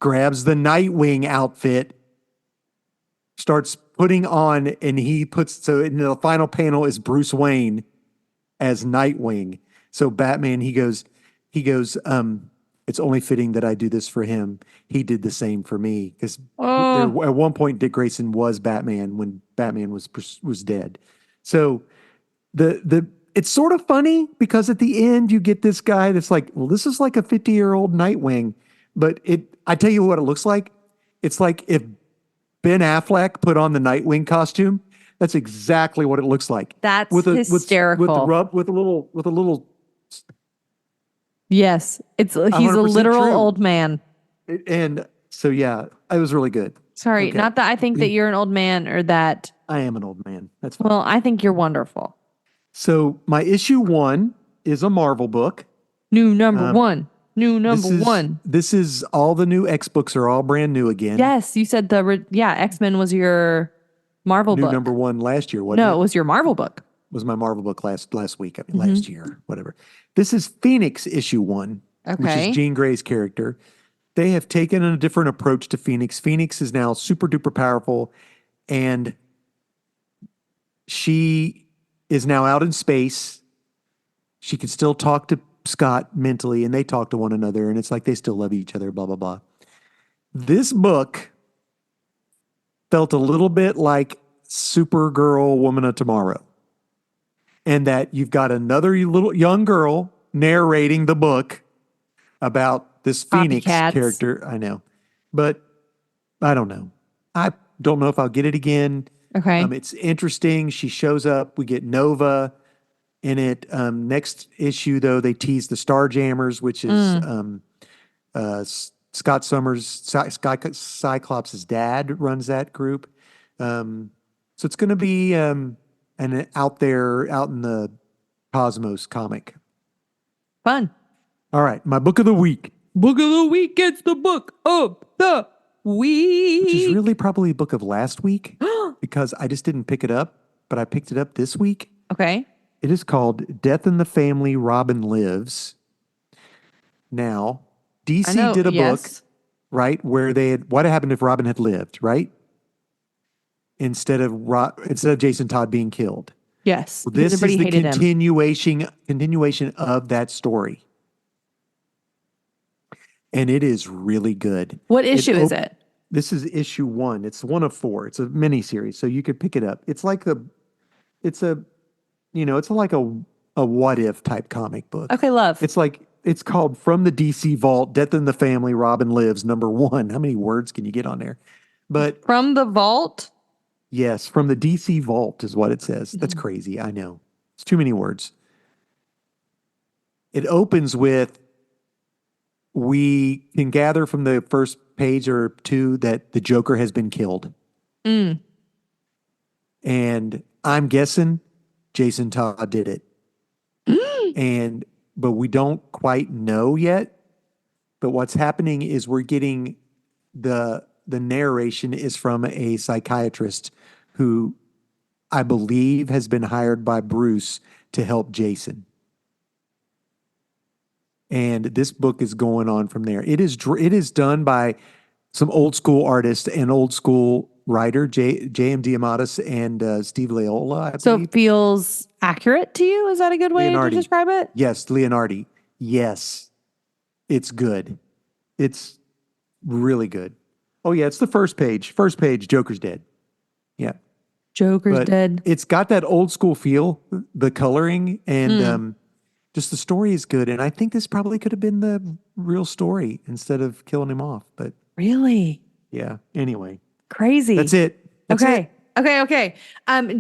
grabs the Nightwing outfit, starts putting on, and so in the final panel is Bruce Wayne as Nightwing. So Batman, he goes, it's only fitting that I do this for him. He did the same for me. Because at one point, Dick Grayson was Batman when Batman was dead. So it's sort of funny because at the end you get this guy that's like, well, this is like a 50-year-old Nightwing. But I tell you what it looks like. It's like if Ben Affleck put on the Nightwing costume. That's exactly what it looks like. That's hysterical. With a little. Yes, he's a literal old man. And so yeah, it was really good. Sorry, not that I think that you're an old man or that I am an old man. That's fine. Well, I think you're wonderful. So my issue 1 is a Marvel book. New number 1. New number one. This is all the new X books are all brand new again. Yes, you said X-Men was your Marvel New book. number one last year, wasn't No, it? it was your Marvel book. Was my Marvel book last week. I mean, last year, whatever. This is Phoenix issue 1, which is Jean Grey's character. They have taken a different approach to Phoenix. Phoenix is now super duper powerful, and she is now out in space. She can still talk to Scott mentally, and they talk to one another, and it's like they still love each other, blah, blah, blah. This book felt a little bit like Supergirl Woman of Tomorrow, and that you've got another little young girl narrating the book about this Phoenix character. I know, but I don't know. I don't know if I'll get it again. Okay. It's interesting. She shows up. We get Nova in it. Next issue, though, they tease the Starjammers, which is Scott Summers, Cyclops' dad runs that group. So it's going to be an out in the cosmos comic. Fun. All right, my book of the week. Book of the week gets the book of the week. Which is really probably a book of last week because I just didn't pick it up, but I picked it up this week. Okay. It is called Death in the Family, Robin Lives. Now, DC did a book, right, where they had, what happened if Robin had lived, right? Instead of Jason Todd being killed. Yes. Well, this is the continuation of that story. And it is really good. What issue is it? This is issue 1. It's 1 of 4. It's a mini series, so you could pick it up. It's like it's like a what if type comic book. Okay, love. It's called From the DC Vault, Death in the Family, Robin Lives, number 1. How many words can you get on there? But From the Vault? Yes, From the DC Vault is what it says. That's crazy, I know. It's too many words. It opens with, we can gather from the first page or 2 that the Joker has been killed. And I'm guessing Jason Todd did it. But we don't quite know yet. But what's happening is we're getting the narration is from a psychiatrist who I believe has been hired by Bruce to help Jason. And this book is going on from there. It is done by some old school artist and old school writer, J.M. Diamandis and Steve Laiola, I So believe. it feels accurate to you? Is that a good way to describe it? Yes, Leonardi. Yes. It's good. It's really good. Oh, yeah, it's the first page. First page, Joker's dead. Yeah. Joker's dead. It's got that old school feel, the coloring, and just the story is good. And I think this probably could have been the real story instead of killing him off. But really? Yeah. Anyway. Crazy. That's it. Okay.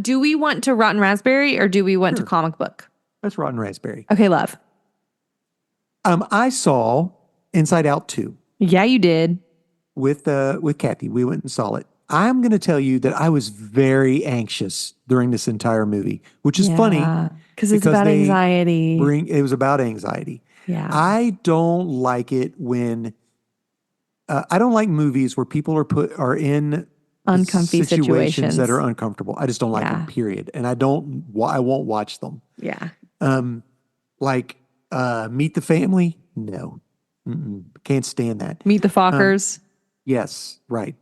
Do we want to Rotten Raspberry or do we want to comic book? That's Rotten Raspberry. Okay, love. I saw Inside Out 2. Yeah, you did. With Kathy. We went and saw it. I'm going to tell you that I was very anxious during this entire movie, which is funny. Because it's about anxiety. It was about anxiety. Yeah. I don't like it when I don't like movies where people are in uncomfy situations that are uncomfortable. I just don't like them, period. And I won't watch them. Yeah. Like Meet the Family? No. Can't stand that. Meet the Fockers? Yes, right.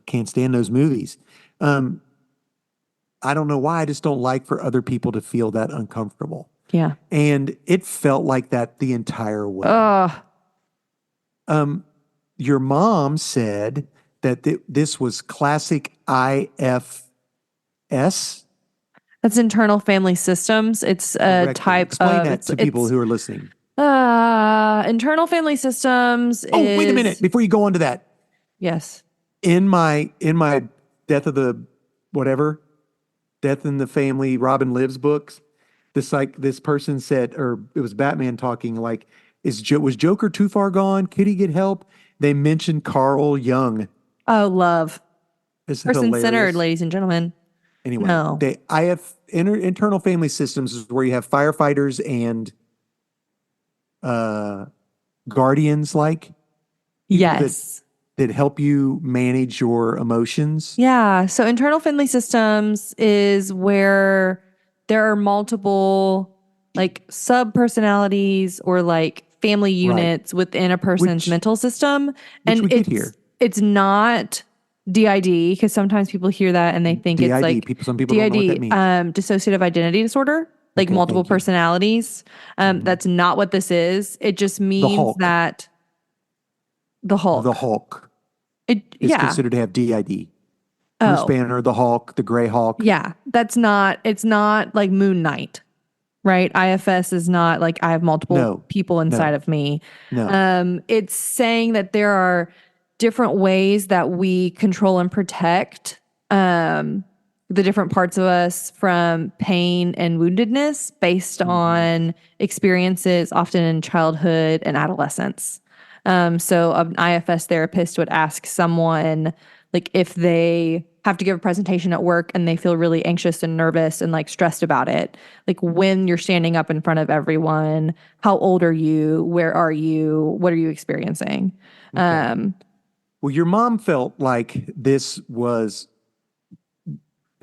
Can't stand those movies. I don't know why. I just don't like for other people to feel that uncomfortable. Yeah. And it felt like that the entire way. Your mom said that this was classic IFS. That's internal family systems. It's a type of... Explain that to people who are listening. Internal family systems wait a minute. Before you go on to that. Yes. In my Death in the Family, Robin Lives books, this person said, or it was Batman talking, like, was Joker too far gone? Could he get help? They mentioned Carl Jung. Oh, love. Person-centered, ladies and gentlemen. Anyway, no. Internal family systems is where you have firefighters and guardians like people Yes. that help you manage your emotions. Yeah. So internal family systems is where there are multiple like sub personalities or like family Right. units within a person's Which mental system. which And we get here. it's not DID because sometimes people hear that and they think it's DID. like People Some people don't know what that DID, means. dissociative identity disorder, like Okay, multiple thank you. personalities. That's not what this is. It just The means Hulk. that the The Hulk. Hulk is Yeah. considered to have DID. Bruce Oh, Banner, the Hulk, the Gray Hulk. yeah. It's not like Moon Knight, right? IFS is not like I have multiple No, people inside no, of me. no. It's saying that there are different ways that we control and protect the different parts of us from pain and woundedness based Mhm. on experiences often in childhood and adolescence. So an IFS therapist would ask someone like if they have to give a presentation at work and they feel really anxious and nervous and like stressed about it, like when you're standing up in front of everyone, how old are you? Where are you? What are you experiencing? Okay. Um, Well, your mom felt like this was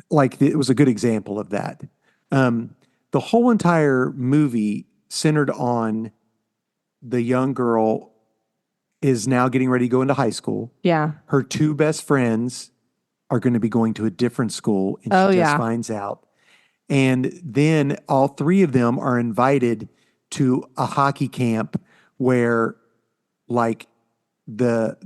like it was a good example of that. The whole entire movie centered on the young girl is now getting ready to go into high school. yeah. Her two best friends are going to be going to a different school, and she Oh just yeah. finds out. And then all three of them are invited to a hockey camp where, like, the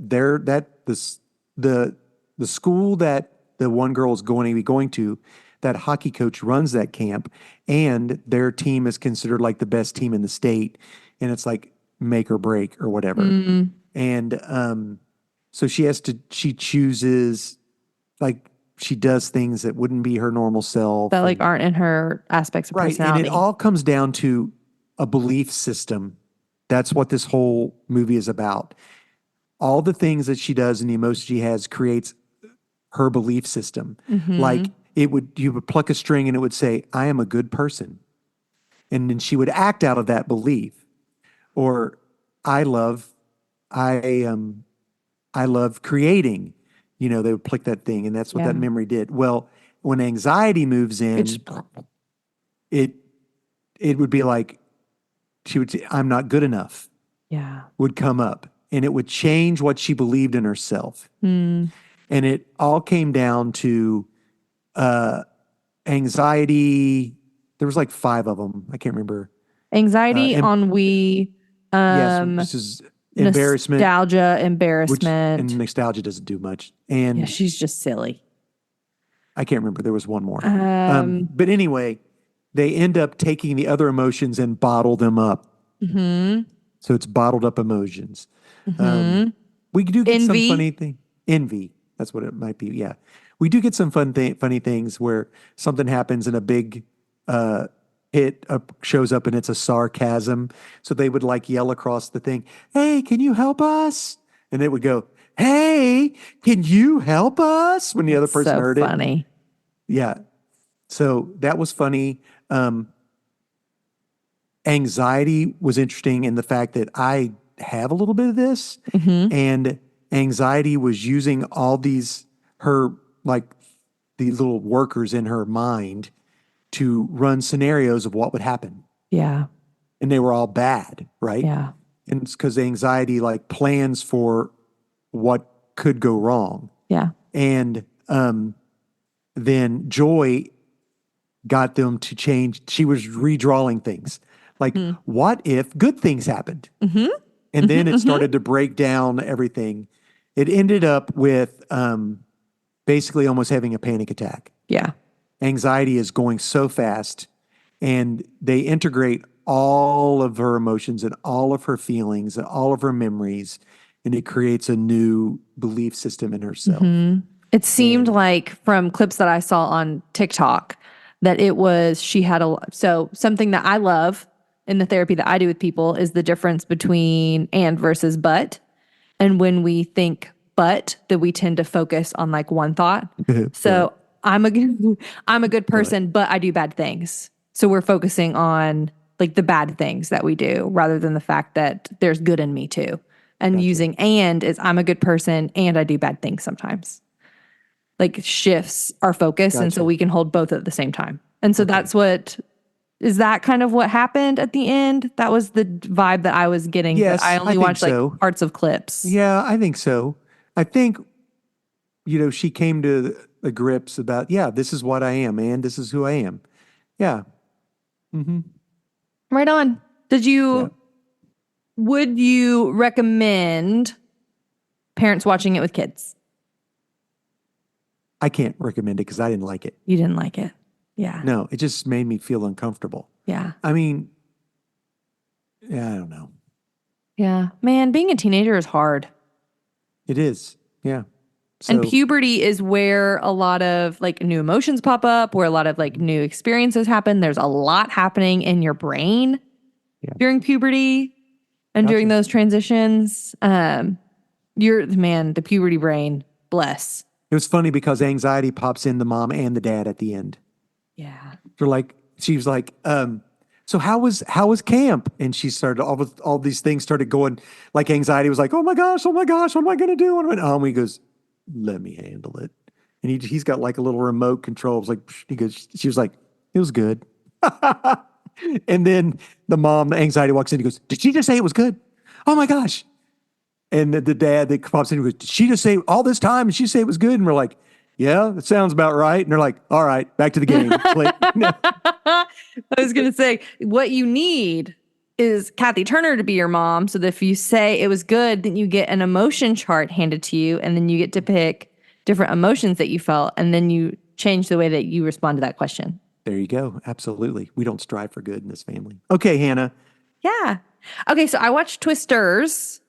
the school that the one girl is going to be going to, that hockey coach runs that camp, and their team is considered like the best team in the state, and it's like make or break or whatever. Mm, And so she chooses, like, she does things that wouldn't be her normal that self, like and aren't in her aspects of right, and it personality. all comes down to a belief system. That's what this whole movie is about. All the things that she does and the emotions she has creates her belief system. Mm-hmm. Like, you would pluck a string and it would say, I am a good person. And then she would act out of that belief. Or I love, I love creating. They would click that thing, and that's what that Yeah. memory did. Well, when anxiety moves It just, in, it it would be like she would say, I'm not good enough, yeah. would come up, and it would change what she believed in herself. Mm. And it all came down to anxiety. There was like five of them. I can't remember. Anxiety, And ennui, yes, um, this is embarrassment, nostalgia, and embarrassment. nostalgia doesn't do much. Yeah, And she's just silly. I can't remember. There was one more. Um, But anyway, they end up taking the other emotions and bottle them up. mhm, So it's bottled up emotions. Um, mhm. we do get some funny Envy. thing. Envy. That's what it might be. Yeah. We do get some funny things where something happens and a big hit shows up and it's a sarcasm. So they would like yell across the thing, hey, can you help us? And it would go, hey, can you help us? When the other person So heard it. funny. Yeah. So that was funny. Anxiety was interesting in the fact that I have a little bit of this, Hmm. and anxiety was using all her, like, the little workers in her mind to run scenarios of what would happen. Yeah. And they were all bad, right? Yeah. And it's because anxiety like plans for what could go wrong. Yeah. And then Joy got them to change. She was redrawing things. Like, Hmm. what if good things happened? Hmm. And Hmm. then it Hmm. started to break down everything. It ended up with basically almost having a panic attack. Yeah. Anxiety is going so fast, and they integrate all of her emotions and all of her feelings and all of her memories, and it creates a new belief system in herself. Hmm. It seemed And like from clips that I saw on TikTok that she had so something that I love in the therapy that I do with people is the difference between and versus but. And when we think but, that we tend to focus on like one thought. but So I'm a good, I'm a good but person, but I do bad things. So we're focusing on like the bad things that we do rather than the fact that there's good in me too. And using "and" is I'm a good person and I do bad things sometimes. Like shifts our focus. And so we can hold both at the same time. And so is that kind of what happened at the end? That was the vibe that I was getting. Yes, I only watched like parts of clips. Yeah, I think so. I think, she came to the grips about, this is what I am, and this is who I am. Yeah. Mm-hmm. Right on. Would you recommend parents watching it with kids? I can't recommend it because I didn't like it. You didn't like it. Yeah. No, it just made me feel uncomfortable. Yeah. I mean, I don't know. Yeah. Man, being a teenager is hard. It is. Yeah. And puberty is where a lot of like new emotions pop up, where a lot of like new experiences happen. There's a lot happening in your brain during puberty and during those transitions. The puberty brain, bless. It was funny because anxiety pops in the mom and the dad at the end. Yeah. She was like, so how was camp? And she started all these things started going, like anxiety was like, oh my gosh, what am I going to do? And I went home. He goes, let me handle it. And he's got like a little remote control. It was like, she was like, it was good. And then the anxiety walks in. He goes, did she just say it was good? Oh my gosh. And the dad that pops in, he goes, did she just say all this time and she say it was good? And we're like, yeah, that sounds about right. And they're like, all right, back to the game. I was going to say, what you need is Kathy Turner to be your mom. So that if you say it was good, then you get an emotion chart handed to you. And then you get to pick different emotions that you felt. And then you change the way that you respond to that question. There you go. Absolutely. We don't strive for good in this family. Okay, Hannah. Yeah. Okay, so I watched Twisters.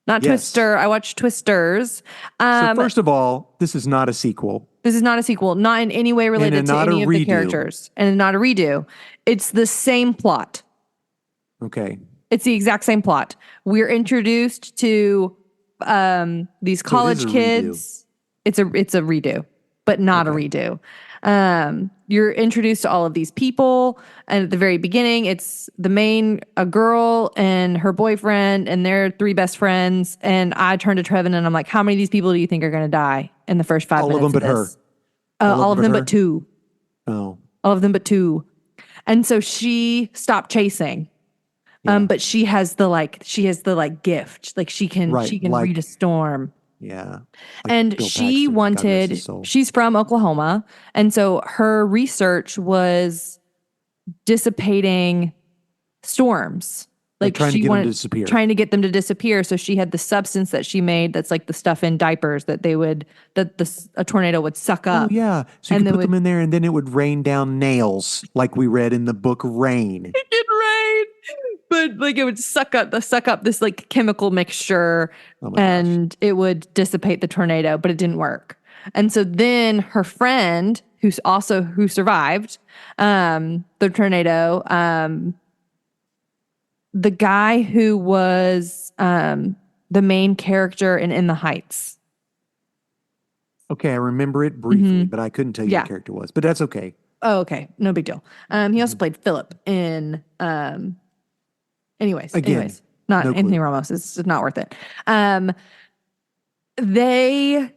Not Twister. I watched Twisters. So first of all, this is not a sequel. This is not a sequel. Not in any way related to any of the characters. And not a redo. It's the same plot. Okay. It's the exact same plot. We're introduced to these college kids. It's a redo, but not a redo. You're introduced to all of these people, and at the very beginning, it's a girl and her boyfriend and their three best friends. And I turn to Trevin and I'm like, how many of these people do you think are going to die in the first 5 minutes? All of them but her. All of them but two. Oh. All of them but two. And so she stopped chasing. But she has the gift. Like she can read a storm. Yeah. And she's from Oklahoma. And so her research was dissipating storms. Like trying to get them to disappear. So she had the substance that she made that's like the stuff in diapers that a tornado would suck up. Oh, yeah. So you could put them in there and then it would rain down nails like we read in the book Rain. It could rain. But like it would suck up this like chemical mixture and it would dissipate the tornado, but it didn't work. And so then her friend who survived the tornado, the guy who was the main character in the Heights. Okay, I remember it briefly, but I couldn't tell you what the character was. But that's okay. Oh, okay. No big deal. He also played Philip in Anyways, not Anthony Ramos. It's not worth it.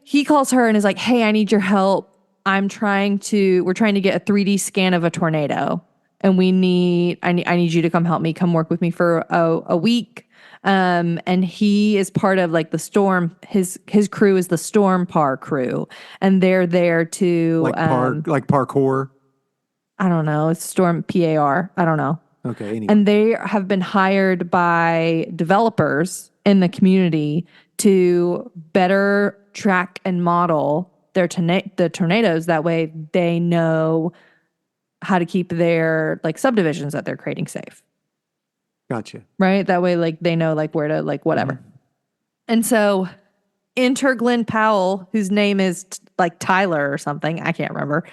He calls her and is like, hey, I need your help. We're trying to get a 3D scan of a tornado and I need you to come help me, come work with me for a week. And he is part of like the storm. His crew is the storm par crew and they're there to like parkour. I don't know. It's storm PAR. I don't know. Okay. Anyway. And they have been hired by developers in the community to better track and model the tornadoes. That way they know how to keep their like subdivisions that they're creating safe. Gotcha. Right? That way like they know like where to like whatever. Mm-hmm. And so enter Glenn Powell, whose name is like Tyler or something. I can't remember.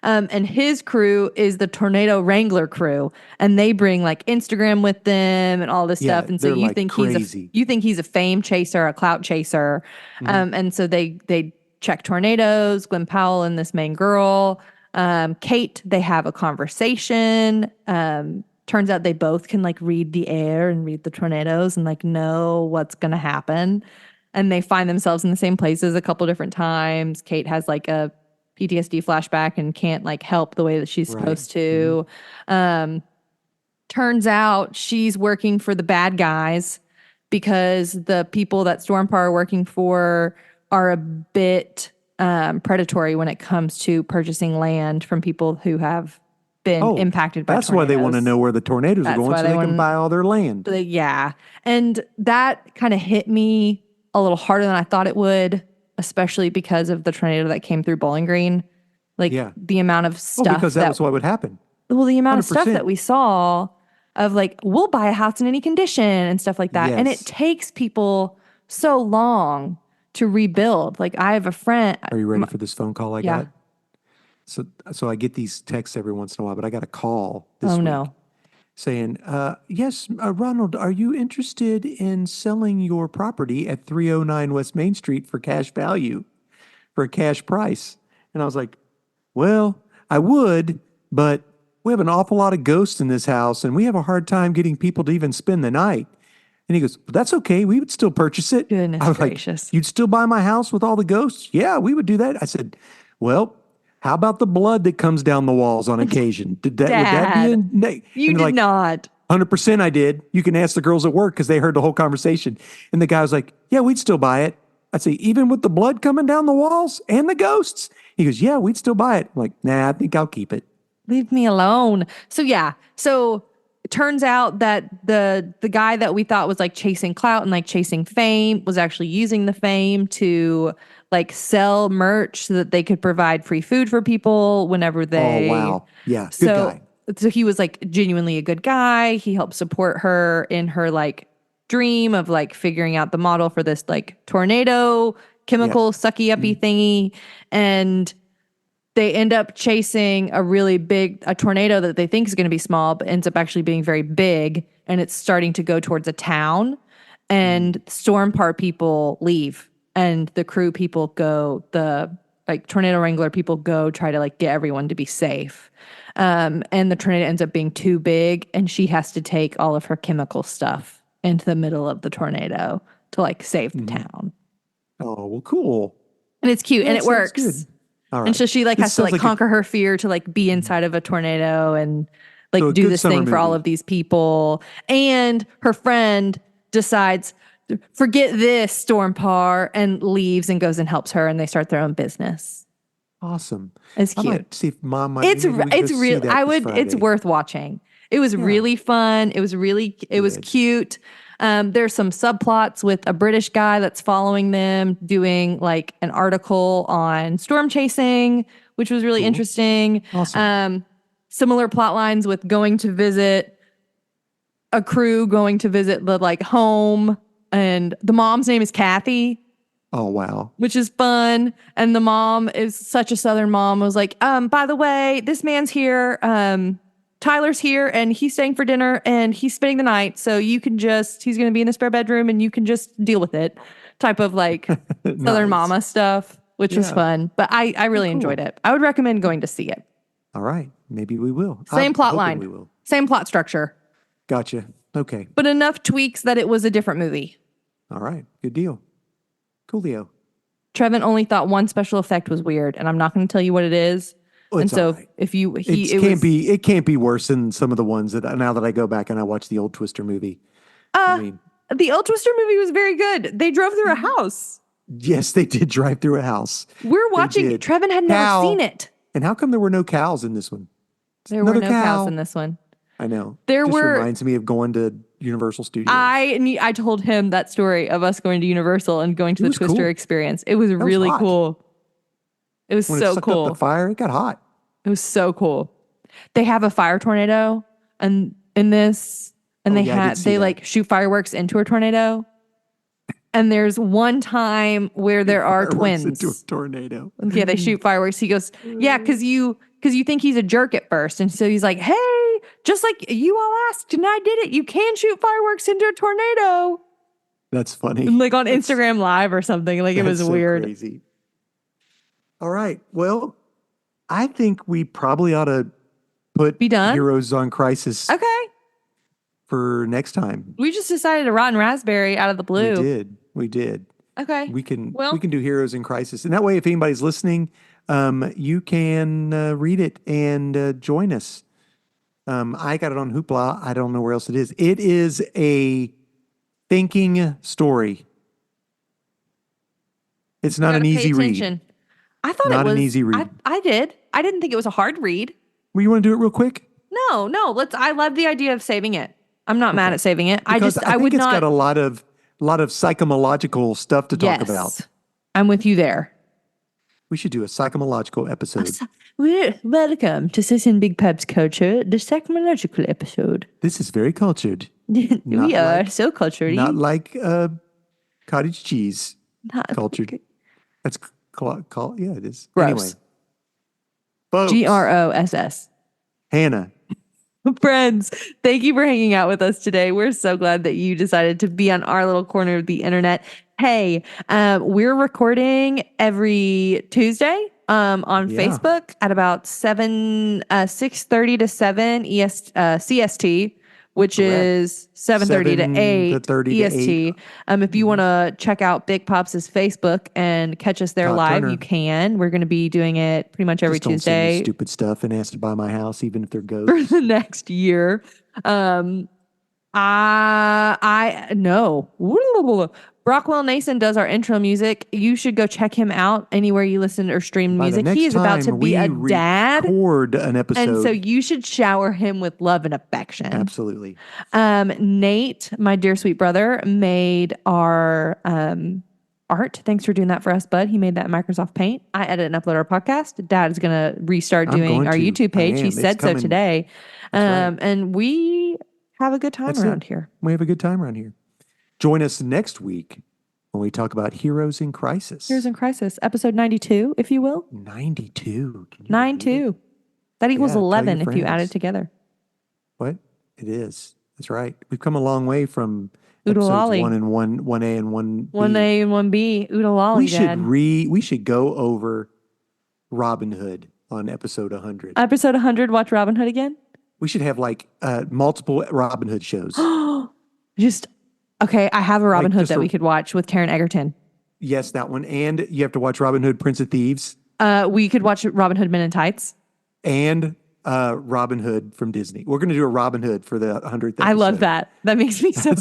And his crew is the Tornado Wrangler crew, and they bring like Instagram with them and all this stuff. And so you think he's a fame chaser, a clout chaser. Mm-hmm. And so they check tornadoes. Glenn Powell and this main girl, Kate. They have a conversation. turns out they both can like read the air and read the tornadoes and like know what's going to happen. And they find themselves in the same places a couple different times. Kate has like a PTSD flashback and can't like help the way that she's supposed to. Turns out she's working for the bad guys because the people that Stormpar are working for are a bit predatory when it comes to purchasing land from people who have been impacted by that's tornadoes. why they want to know where the tornadoes are going so they can buy all their land. Yeah. And that kind of hit me a little harder than I thought it would, especially because of the tornado that came through Bowling Green. Like the amount of stuff. Because that was what would happen. Well, the amount 100%. of stuff that we saw of like, we'll buy a house in any condition and stuff like that. Yes. And it takes people so long to rebuild. Like I have a friend. Are you ready for this phone call I got? So I get these texts every once in a while, but I got a call this week saying, yes, Ronald, are you interested in selling your property at 309 West Main Street for cash value, for a cash price? And I was like, well, I would, but we have an awful lot of ghosts in this house, and we have a hard time getting people to even spend the night. And he goes, that's okay. We would still purchase it. Goodness I was gracious. like, you'd still buy my house with all the ghosts? Yeah, we would do that. I said, well, how about the blood that comes down the walls on occasion? Would that be You did not. 100% I did. You can ask the girls at work because they heard the whole conversation. And the guy was like, yeah, we'd still buy it. I'd say, even with the blood coming down the walls and the ghosts? He goes, yeah, we'd still buy it. I'm like, nah, I think I'll keep it. Leave me alone. So it turns out that the guy that we thought was like chasing clout and like chasing fame was actually using the fame to like sell merch so that they could provide free food for people whenever they. Oh, wow. Yeah. Good guy. So he was like genuinely a good guy. He helped support her in her like dream of like figuring out the model for this like tornado chemical sucky uppy thingy. And they end up chasing a tornado that they think is going to be small, but ends up actually being very big. And it's starting to go towards a town. And Stormpar people leave. And the crew people go, the like tornado wrangler people go try to like get everyone to be safe. And the tornado ends up being too big. And she has to take all of her chemical stuff into the middle of the tornado to like save the town. Oh, well, cool. And it's cute and it works. Good. All right. And so she like has to like conquer her fear to like be inside of a tornado and like do this thing for all of these people. And her friend decides, forget this, Stormpar, and leaves and goes and helps her, and they start their own business. Awesome. It's cute. I might see if Mom might. It's real. It's worth watching. It was really fun. It was cute. There's some subplots with a British guy that's following them, doing like an article on storm chasing, which was really interesting. Awesome. Similar plot lines with going to visit the like home, and the mom's name is Kathy. Oh, wow. Which is fun. And the mom is such a Southern mom. Was like, by the way, this man's here. Tyler's here and he's staying for dinner and he's spending the night. So he's going to be in the spare bedroom and you can just deal with it. Type of like Southern mama stuff, which was fun. But I really enjoyed it. I would recommend going to see it. All right. Maybe we will. Same plot line. We will. Same plot structure. Gotcha. Okay. But enough tweaks that it was a different movie. All right. Good deal. Coolio. Trevin only thought one special effect was weird, and I'm not going to tell you what it is. Oh, and so right. if you, it can't be worse than some of the ones that now that I go back and I watch the old Twister movie. The old Twister movie was very good. They drove through a house. Yes, they did drive through a house. We're watching. Trevin had never seen it. And how come there were no cows in this one? There were no cows in this one. I know. Reminds me of going to Universal Studios. I told him that story of us going to Universal and going to the Twister experience. It was really cool. It was so cool. Up the fire, it got hot. It was so cool. They have a fire tornado and in this, and they like shoot fireworks into a tornado. And there's one time where there are twins into a tornado. Yeah, they shoot fireworks. He goes, yeah, because you think he's a jerk at first, and so he's like, hey, just like you all asked, and I did it. You can shoot fireworks into a tornado. That's funny. Like on Instagram Live or something. Like it was so weird. Crazy. All right. Well, I think we probably ought to put Heroes on Crisis. Okay. for next time. We just decided a rotten raspberry out of the blue. We did. Okay. We can do Heroes in Crisis. And that way, if anybody's listening, you can read it and join us. I got it on Hoopla. I don't know where else it is. It is a thinking story. It's not an easy read. I thought not it was an easy read. I did. I didn't think it was a hard read. Well, you want to do it real quick? No. I love the idea of saving it. I'm not mad at saving it. Because I think it's got a lot of psychological stuff to talk about. I'm with you there. We should do a psychological episode. Welcome to Sis and Big Pops Culture, the psychological episode. This is very cultured. We are so cultured. Not like cottage cheese. Not cultured. That's yeah, it is. Gross. Anyway, folks, GROSS. Hannah. Friends, thank you for hanging out with us today. We're so glad that you decided to be on our little corner of the internet. Hey, we're recording every Tuesday on Facebook at about 6:30 to 7 CST, which is 7:30 to 8 EST. If you want to check out Big Pops' Facebook and catch us there live, Turner. You can. We're going to be doing it pretty much every Tuesday. Don't send me stupid stuff and ask to buy my house, even if they're ghosts. For the next year. I know. Brockwell Nason does our intro music. You should go check him out anywhere you listen or stream music. He is about to be a dad. Record an episode. And so you should shower him with love and affection. Absolutely. Nate, my dear sweet brother, made our art. Thanks for doing that for us, bud. He made that in Microsoft Paint. I edit and upload our podcast. Dad is going to restart doing our YouTube page. He said so today. Right. And we have a good time around here. We have a good time around here. Join us next week when we talk about Heroes in Crisis. Heroes in Crisis, episode 92, if you will. 92. 92. That equals 11 if you add it together. What? It is. That's right. We've come a long way from Oodalali. episodes 1A and 1B. 1A and 1B. Oodalali, we should go over Robin Hood on episode 100. Episode 100, watch Robin Hood again? We should have like multiple Robin Hood shows. Okay, I have a Robin Hood that we could watch with Taron Egerton. Yes, that one. And you have to watch Robin Hood, Prince of Thieves. We could watch Robin Hood Men in Tights. And Robin Hood from Disney. We're going to do a Robin Hood for the 100th episode. I love that. That makes me so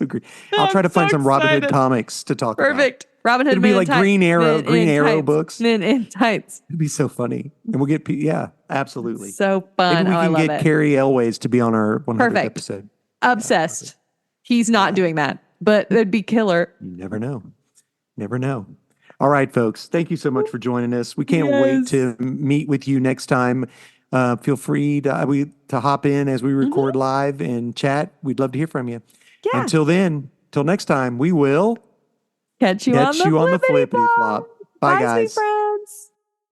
great. I'll try to find some Robin Hood comics to talk about. Perfect. Robin Hood It'll be like Green Arrow books. Men in Tights. It'd be so funny. And we'll get, absolutely. So fun. Maybe we can get Carrie Elways to be on our 100th episode. Obsessed. He's not doing that, but it'd be killer. You never know. Never know. All right, folks. Thank you so much for joining us. We can't wait to meet with you next time. Feel free to hop in as we record live and chat. We'd love to hear from you. Yeah. Until then, till next time, we will catch you on the flippity flop. Bye, guys.